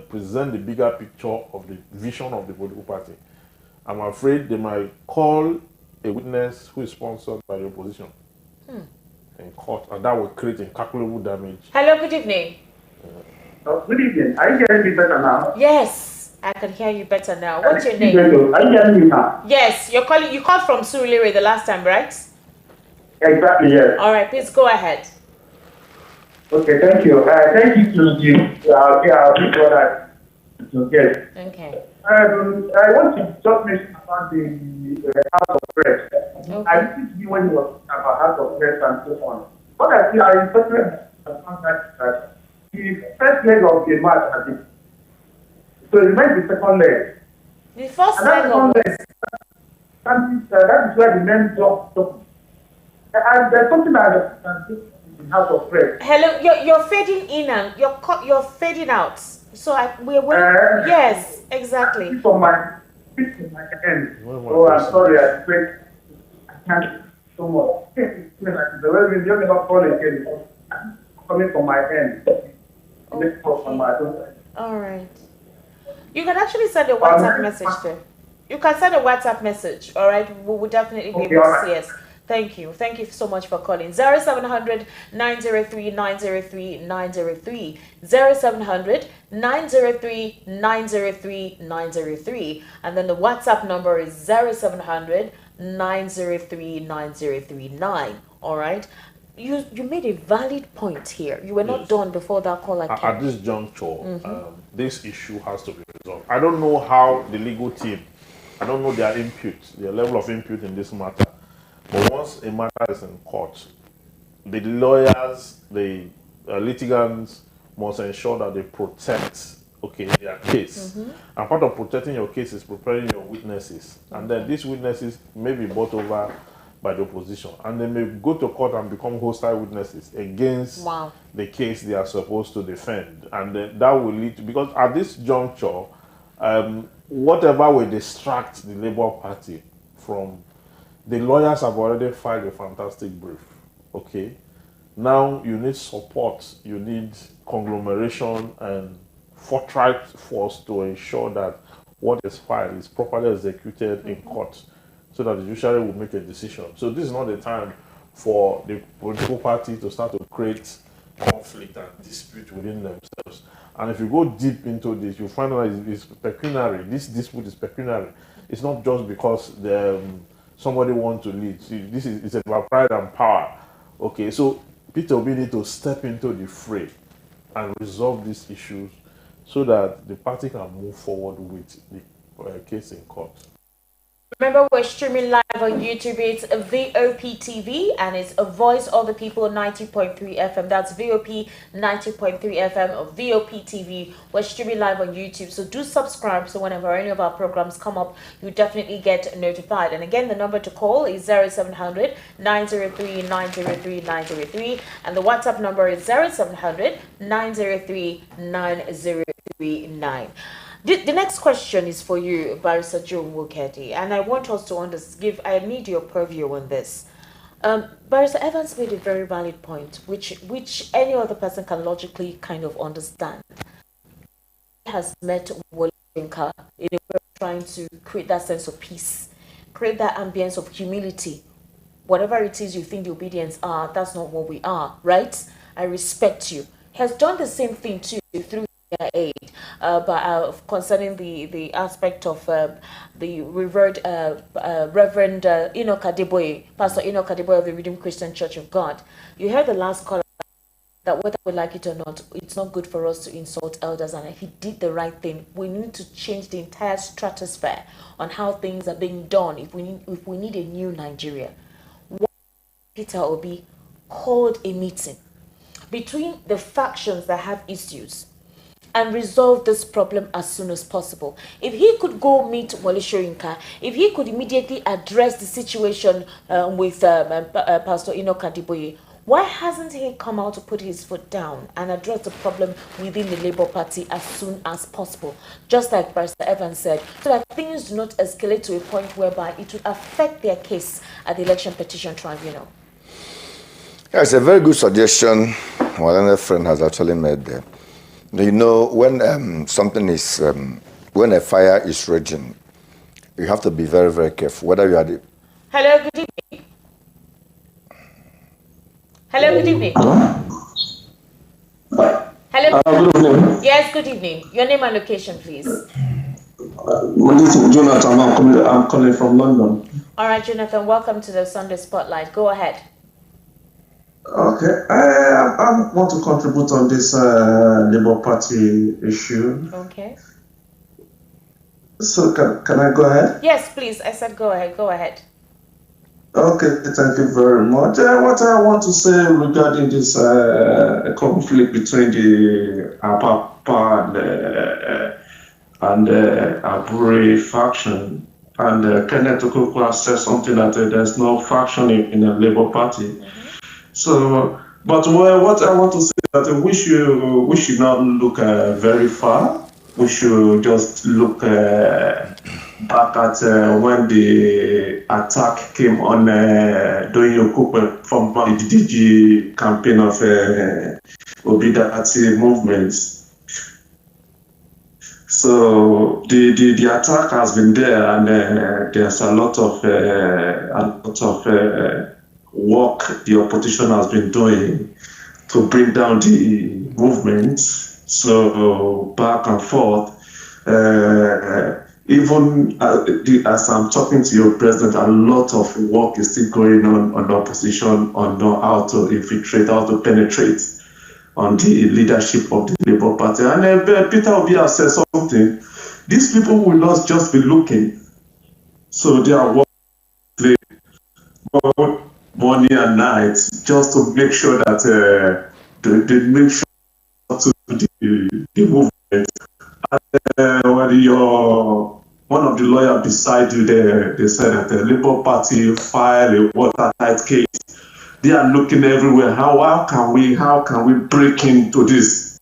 present the bigger picture of the vision of the political party, I'm afraid they might call a witness who is sponsored by the opposition in court, and that will create incalculable damage. Hello, good evening. Good evening. Are you hearing me better now? Yes, I can hear you better now. What's your name? Are you hearing me now? Yes, you called from Surulere the last time, right? Exactly, yes. All right, please go ahead. Okay, thank you. Thank you to the big brother. Okay. I want to just mention about the House of Press. Okay. I listened to you when you were talking about House of Press and so on. What I see, I interpret that the first leg of the match has been. So it remains the second leg. The first and leg of that is where the men jump. And there's something I can do in the House of Press. Hello, you're fading in and you're fading out. So yes, exactly. From my end. Oh, I'm sorry. I can't so much. The way we never call again. Coming from my end. All right. You can actually send a WhatsApp message there. You can send a WhatsApp message. All right. We will definitely be able to see us. Thank you. Thank you so much for calling. 0700 903 903 903. 0700 903 903 903. And then the WhatsApp number is 0700 903 9039. All right. You made a valid point here. You were not done before that call. At this juncture, this issue has to be resolved. I don't know how the legal team, I don't know their level of input in this matter. But once a matter is in court, the lawyers, the litigants must ensure that they protect their case. And part of protecting your case is preparing your witnesses. And then these witnesses may be bought over by the opposition. And they may go to court and become hostile witnesses against the case they are supposed to defend. And then that will lead to, because at this juncture, whatever will distract the Labour Party from, the lawyers have already filed a fantastic brief. Okay, now you need support, you need conglomeration and forthright force to ensure that what is filed is properly executed in court, so that the judiciary will make a decision. So this is not the time for the political party to start to create conflict and dispute within themselves. And if you go deep into this, you find out it's pecuniary. This dispute is pecuniary. It's not just because somebody wants to lead. See, it's about pride and power. Okay, so Peter Obi need to step into the fray and resolve these issues so that the party can move forward with the case in court. Remember, we're streaming live on YouTube. It's VOP TV and it's a Voice of the People 90.3 FM. That's VOP 90.3 FM of VOP TV. We're streaming live on YouTube, so do subscribe so whenever any of our programs come up, you definitely get notified. And again, the number to call is 0700 903 903 903, and the WhatsApp number is 0700 903 9039. The next question is for you, Barrister Joe Nwokedi, and I want us to I need your purview on this. Barrister Evans made a very valid point, which any other person can logically kind of understand. He has met Wole Soyinka in a way of trying to create that sense of peace, create that ambience of humility. Whatever it is you think the Obedients are, that's not what we are, right? I respect you. He has done the same thing too through aid, concerning the aspect of the revered Reverend Enoch Adeboye, Pastor Enoch Adeboye of the Redeemed Christian Church of God. You heard the last call that whether we like it or not, it's not good for us to insult elders, and he did the right thing. We need to change the entire stratosphere on how things are being done if we need a new Nigeria. Peter Obi called a meeting between the factions that have issues and resolve this problem as soon as possible. If he could go meet Wole Soyinka, if he could immediately address the situation with Pastor Enoch Adiboye, why hasn't he come out to put his foot down and address the problem within the Labour Party as soon as possible? Just like Pastor Evans said, so that things do not escalate to a point whereby it will affect their case at the Election Petition Tribunal. Yeah, it's a very good suggestion one other friend has actually made there. You know, when something is, when a fire is raging, you have to be very, very careful. Whether you are the... Hello, good evening. Hello, good evening. Hello. Good evening. Yes, good evening. Your name and location, please. My name is Jonathan. I'm calling from London. All right, Jonathan, welcome to the Sunday Spotlight. Go ahead. Okay. I want to contribute on this Labour Party issue. Okay. So can I go ahead? Yes, please. I said go ahead. Go ahead. Okay, thank you very much. What I want to say regarding this conflict between the Apapa and Abure faction, and Kenneth Okonkwo said something that there's no faction in the Labour Party. So, but what I want to say is that we should not look very far. We should just look back at when the attack came on during Okupe from the DDG campaign of Obidient movement. So the attack has been there, and there's a lot of work the opposition has been doing to bring down the movement. So back and forth, even as I'm talking to your president, a lot of work is still going on the opposition on how to infiltrate, how to penetrate on the leadership of the Labour Party. And Peter Obi has said something. These people will not just be looking. So they are working morning and night just to make sure that they make sure to the movement. And when one of the lawyers beside you there, they said that the Labour Party filed a watertight case. They are looking everywhere. How can we break into this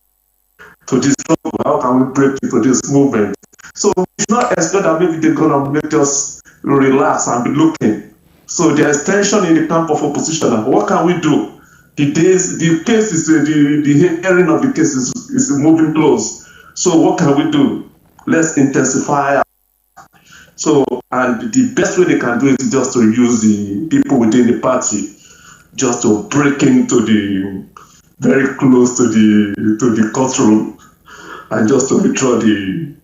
struggle? How can we break into this movement? So it's not expect that maybe they're gonna make us relax and be looking. So there's tension in the camp of opposition. What can we do? The case is the hearing of the case is moving close. So what can we do? Let's intensify. So, and the best way they can do it is just to use the people within the party, just to break into very close to the courtroom, and just to withdraw the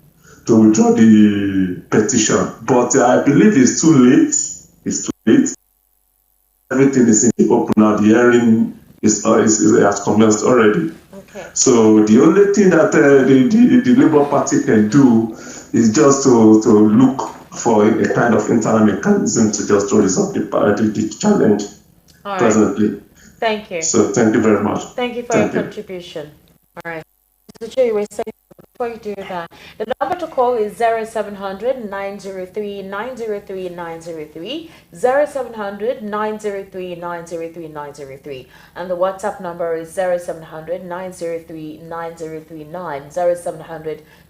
petition. But I believe it's too late. It's too late. Everything is in the open now. The hearing has commenced already. Okay. So the only thing that the Labour Party can do is just to look for a kind of internal mechanism to resolve the challenge presently. Thank you. So thank you very much. Thank you for your contribution. All right. Mr. Joe, you were saying before you do that, the number to call is 0700-903-903-903, 0700-903-903-903, and the WhatsApp number is 0700-903-9039,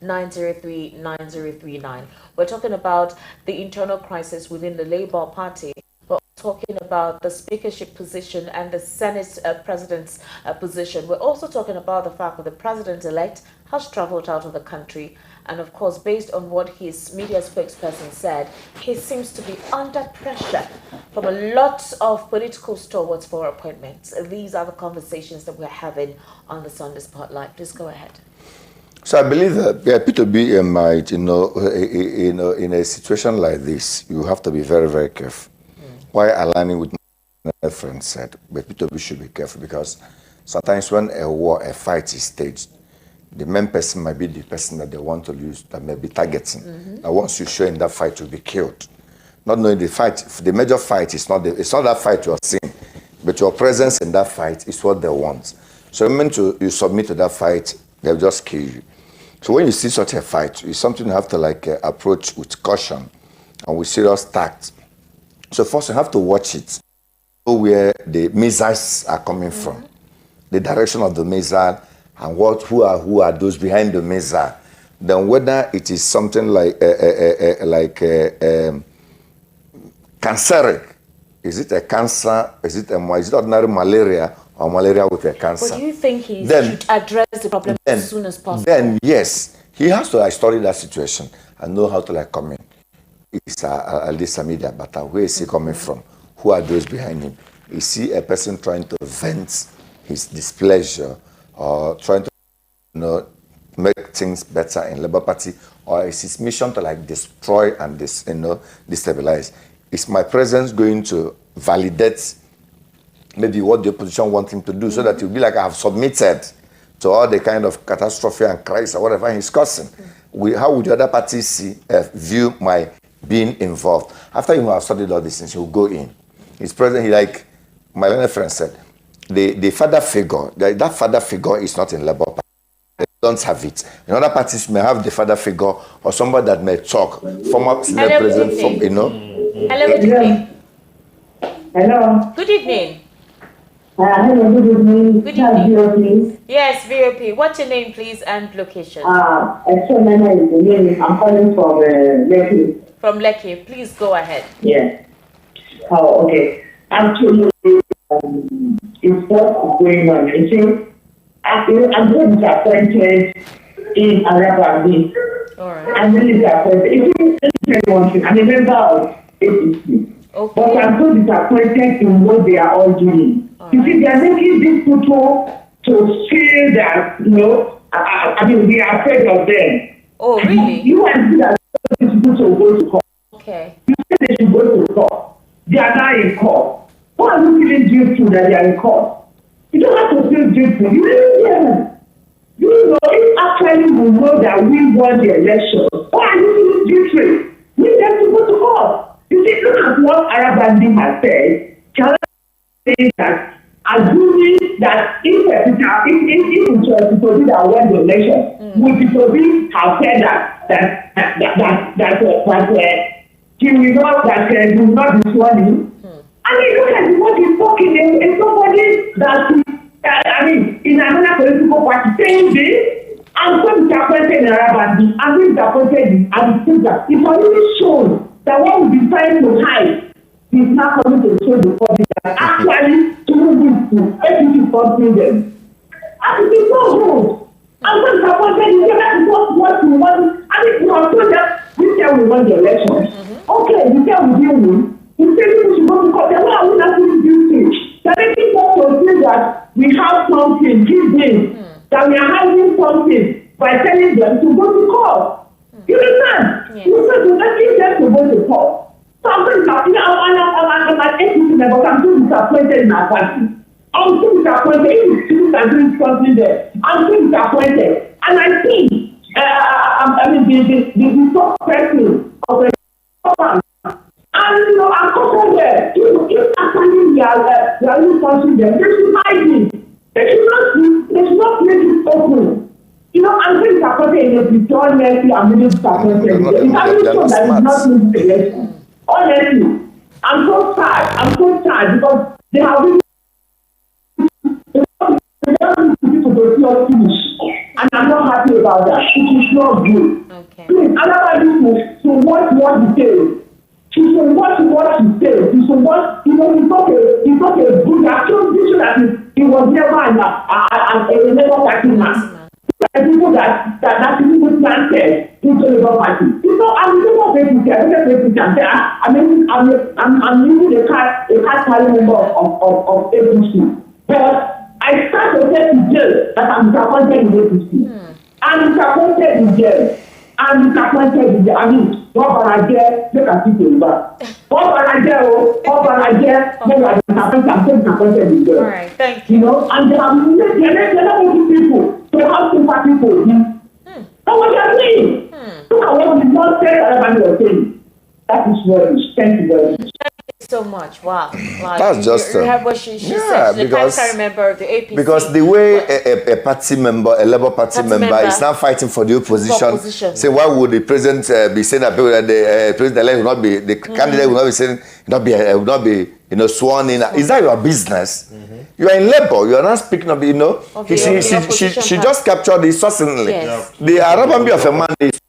0700-903-9039. We're talking about the internal crisis within the Labour Party. We're talking about the speakership position and the Senate president's position. We're also talking about the fact that the president-elect has traveled out of the country. And of course, based on what his media spokesperson said, he seems to be under pressure from a lot of political stalwarts for appointments. These are the conversations that we're having on the Sunday Spotlight. Please go ahead. So I believe that P2B might, in a situation like this, you have to be very, very careful. Why aligning with my friend said, but P2B should be careful, because sometimes when a fight is staged, the main person might be the person that they want to use, that may be targeting. And once you show in that fight, you'll be killed. Not knowing the fight, the major fight is not that fight you are seeing, but your presence in that fight is what they want. So the moment you submit to that fight, they'll just kill you. So when you see such a fight, it's something you have to approach with caution and with serious tact. So first you have to watch it, know where the missiles are coming from, the direction of the missile, and who are those behind the missile. Then whether it is something like canceric, is it a cancer? Is it ordinary malaria or malaria with a cancer? But do you think he should address the problem as soon as possible? Then yes, he has to study that situation and know how to come in. It's this media battle. Where is he coming from? Who are those behind him? Is he a person trying to vent his displeasure or trying to make things better in Labour Party, or is his mission to destroy and destabilize? Is my presence going to validate maybe what the opposition wants him to do, so that he'll be like, I have submitted to all the kind of catastrophe and crisis or whatever he's causing? How would the other parties view my being involved? After you have studied all these things, he'll go in. His president, like my learned friend said, the father figure, that father figure is not in Labour Party. They don't have it. In other parties may have the father figure or somebody that may talk, former Senate president, Hello, good evening. Hello. Good evening. Hello, good evening. Good evening. VOP. Yes, VOP. What's your name, please, and location? Exomena is the name. I'm calling from Lekki. From Lekki. Please go ahead. Yeah. Oh, okay. Actually, it's what's going on. You see, I'm very disappointed in Apapa-led. All right. I'm really disappointed. If you tell you one thing, I'm a member of APC. Okay. But I'm so disappointed in what they are all doing. You see, they are making these people to feel that, we are afraid of them. Oh, really? You want to see that these people to go to court. Okay. You say they should go to court. They are now in court. Why are you feeling guilty that they are in court? You don't have to feel guilty. You know, if actually we know that we won the election, why are you feeling guilty? We have to go to court. You see, look at what Apapa-led has said. Can I say that, assuming that if it was Peter that won the election, would Peter have said that he will not be sworn in? I mean, look at what he's talking. It's somebody that in another political party saying this. I'm so disappointed in Apapa-led. I'm so disappointed in that it's already shown that what we've been trying to hide is not coming to show the public that actually to move to APC something them. And it is not good. I'm so disappointed in that what we want. I mean, we are told that we say we won the election. Okay, we say we didn't win. We say we should go to court. Then why are we not doing this thing? They're making us to feel that we have something, give them, that we are having something by telling them to go to court. You understand? Yes. You said you're making them to go to court. So I'm so disappointed. I'm an APC member, but I'm so disappointed in our party. I'm so disappointed. If you are doing something there, I'm so disappointed. And I think, the top person of the government, and I'm confident there. If actually they are doing something there, they should hide it. They should not make it open. I'm very disappointed in the honestly, I'm really disappointed. It's actually shown that it's not in the election. Honestly, I'm so sad because they have been people to see us finish. And I'm not happy about that. It is not good. Okay. Please, another to watch what he says. She should watch what he says. He should watch, it's not a good action. He was never a Labour Party man. People that people planted into the Labour Party. I'm using a card carrying member of APC. But I start to say to jail that I'm disappointed in APC. I'm disappointed in jail. I mean, what can I get? Look at people back. What can I get? I'm so disappointed in jail. All right, thank you. And they're not making people to have sympathy for you. That's what they're saying. Look at what the Lord said Apapa-led was saying. That is rubbish. Thank you very much. Thank you so much. Wow. Like, That's just you heard what she said. The party member of the APC. Because the way a party member, a Labour Party member is now fighting for the opposition. Say, why would the president be saying that people that the president will not be, the candidate will not be saying, will not be sworn in? Is that your business? You are in Labour. You are not speaking of, she just captured it succinctly. Yes. The Arabambi of a man is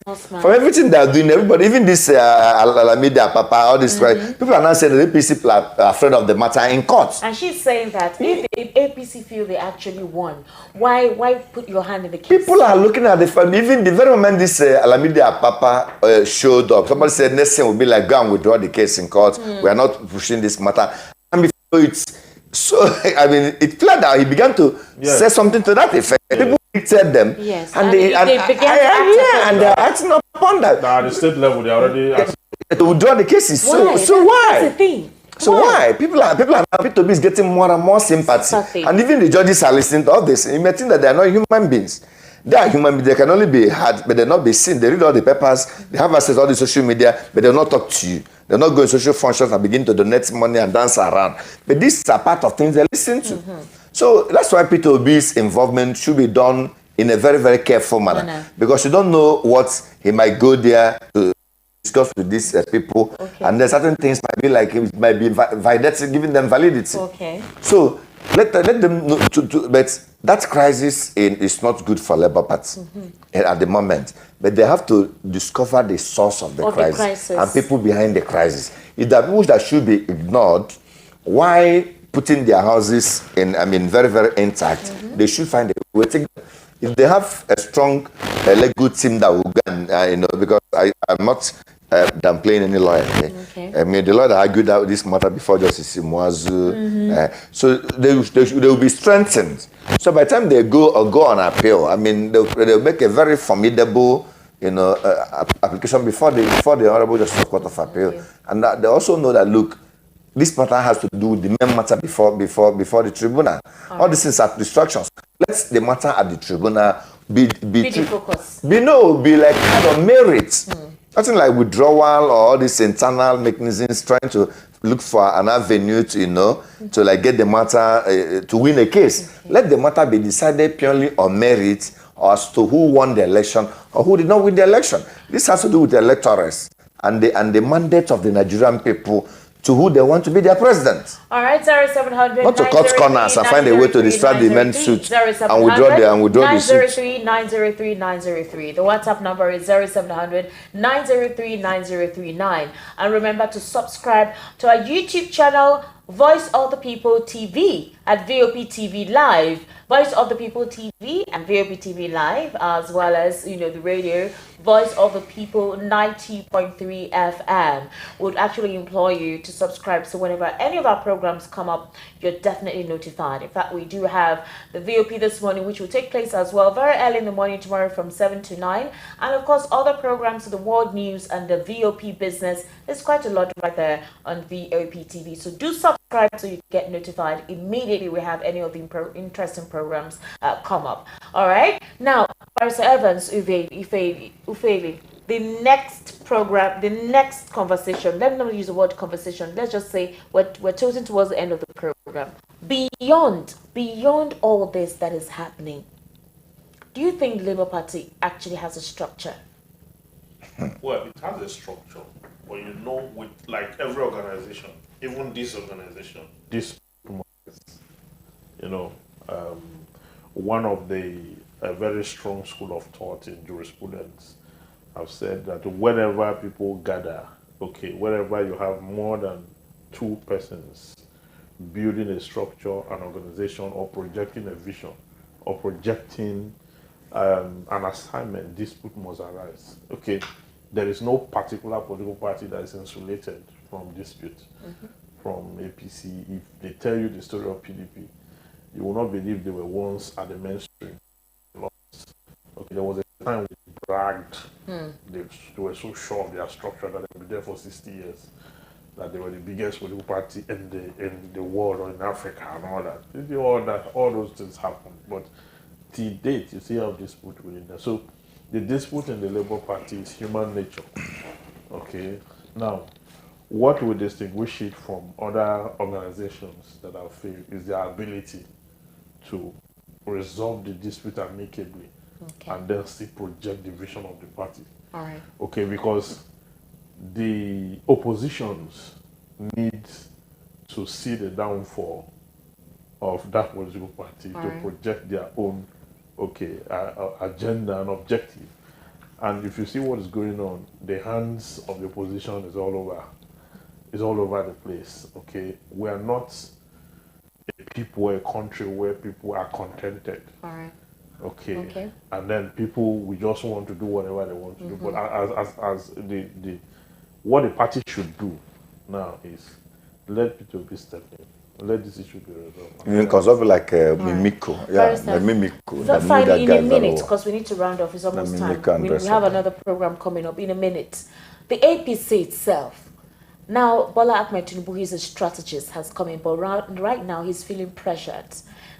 from everything they are doing, everybody, even this Alameda, Papa, all this, right? People are now saying the APC people are afraid of the matter in court. And she's saying that if the APC feel they actually won, why put your hand in the case? People are looking at even the very moment this Alameda Papa showed up, somebody said next thing will be like, go and withdraw the case in court. We are not pushing this matter. And before it's clear that he began to say something to that effect. People said them, and they began they are acting upon that. At the state level, they already to withdraw the cases. So why? That's the thing. So why? People are happy to be getting more and more sympathy. And even the judges are listening to all this. You may think that they are not human beings. They are human beings. They can only be heard, but they're not be seen. They read all the papers. They have access to all the social media, but they'll not talk to you. They're not going to social functions and begin to donate money and dance around. But these are part of things they listen to. So that's why Peter Obi's involvement should be done in a very, very careful manner. Because you don't know what he might go there to discuss with these people. And then certain things might be like, it might be giving them validity. So let them know, but that crisis is not good for Labour Party at the moment. But they have to discover the source of the crisis and people behind the crisis. If there are people that should be ignored, why putting their houses in, very, very intact? They should find a way to. If they have a strong legal team that will go, because I'm not downplaying any lawyer. The lawyer that argued out this matter before Justice Mwazu. So they will be strengthened. So by the time they go on appeal, they'll make a very formidable, application before the Honorable Justice Court of Appeal. And that they also know that, look, this matter has to do with the main matter before the tribunal. All these things are distractions. Let the matter at the tribunal be the focus. Be like kind of merit. Nothing like withdrawal or all these internal mechanisms trying to look for an avenue to, to like get the matter, to win a case. Let the matter be decided purely on merit or as to who won the election or who did not win the election. This has to do with the electors and the mandate of the Nigerian people to who they want to be their president. All right, 0700. Not to cut corners and find a way to distract the men's suit and withdraw the suit. 903. The WhatsApp number is 0700 903 9039. And remember to subscribe to our YouTube channel, Voice of the People TV at VOP TV Live. Voice of the People TV and VOP TV Live, as well as, the radio, Voice of the People 90.3 FM. Would actually implore you to subscribe so whenever any of our programs come up, you're definitely notified. In fact, we do have the VOP this morning, which will take place as well very early in the morning tomorrow from 7 to 9. And of course, other programs, the world news and the VOP business. There's quite a lot right there on VOP TV. So do subscribe so you get notified immediately we have any of the interesting programs come up. All right. Now, Barrister Evans, Ufeli, the next program, the next conversation, let's not use the word conversation, let's just say we're tilting towards the end of the program. Beyond all this that is happening, do you think the Labour Party actually has a structure? Well, it has a structure, but with like every organization, even this organization, one of a very strong school of thought in jurisprudence have said that whenever people gather, wherever you have more than two persons building a structure, an organization, or projecting a vision, or projecting an assignment, dispute must arise. There is no particular political party that is insulated from dispute. From APC, if they tell you the story of PDP, you will not believe they were once at the mainstream. There was a time we bragged. They were so sure of their structure that they were there for 60 years, that they were the biggest political party in the world or in Africa and all that. All those things happened. But to date, you still have dispute within them. So the dispute in the Labour Party is human nature. Now, what would distinguish it from other organizations that have failed is their ability to resolve the dispute amicably and then still project the vision of the party. All right. Okay, because the oppositions need to see the downfall of that political party to project their own agenda and objective. And if you see what is going on, the hands of the opposition is all over the place. Okay, we are not a country where people are contented. All right. Okay. And then people we just want to do whatever they want to do. But as what the party should do now is let P2P step in. Let this issue be resolved. Because of like Mimiko. Yeah, Mimiko. Finally, in a minute, because we need to round off. It's almost time. We have another program coming up in a minute. The APC itself. Now, Bola Ahmed Tinubu, he's a strategist, has come in, but right now he's feeling pressured.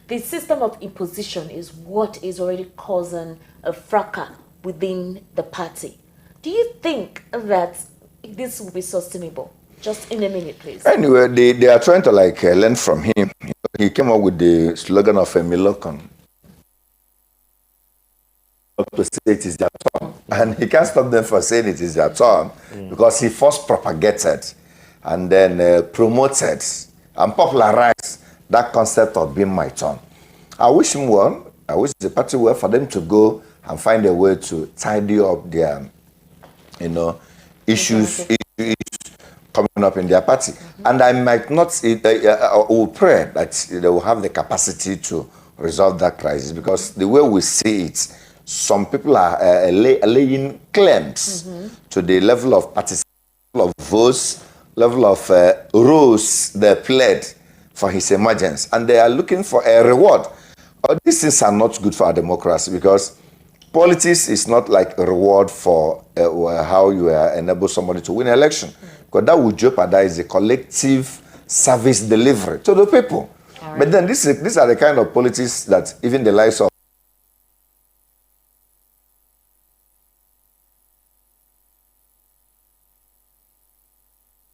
The system of imposition is what is already causing a fracas within the party. Do you think that this will be sustainable? Just in a minute, please. Anyway, they are trying to learn from him. He came up with the slogan of Milokon. To say it is their turn. And he can't stop them from saying it is their turn because he first propagated and then promoted and popularized that concept of being my turn. I wish him well. I wish the party well for them to go and find a way to tidy up their, issues coming up in their party. And I might not, I will pray that they will have the capacity to resolve that crisis because the way we see it, some people are laying claims to the level of participation, level of votes, level of roles they played for his emergence. And they are looking for a reward. These things are not good for our democracy because politics is not like a reward for how you enable somebody to win an election. Because that would jeopardize the collective service delivery to the people. But then these are the kind of politics that even the likes of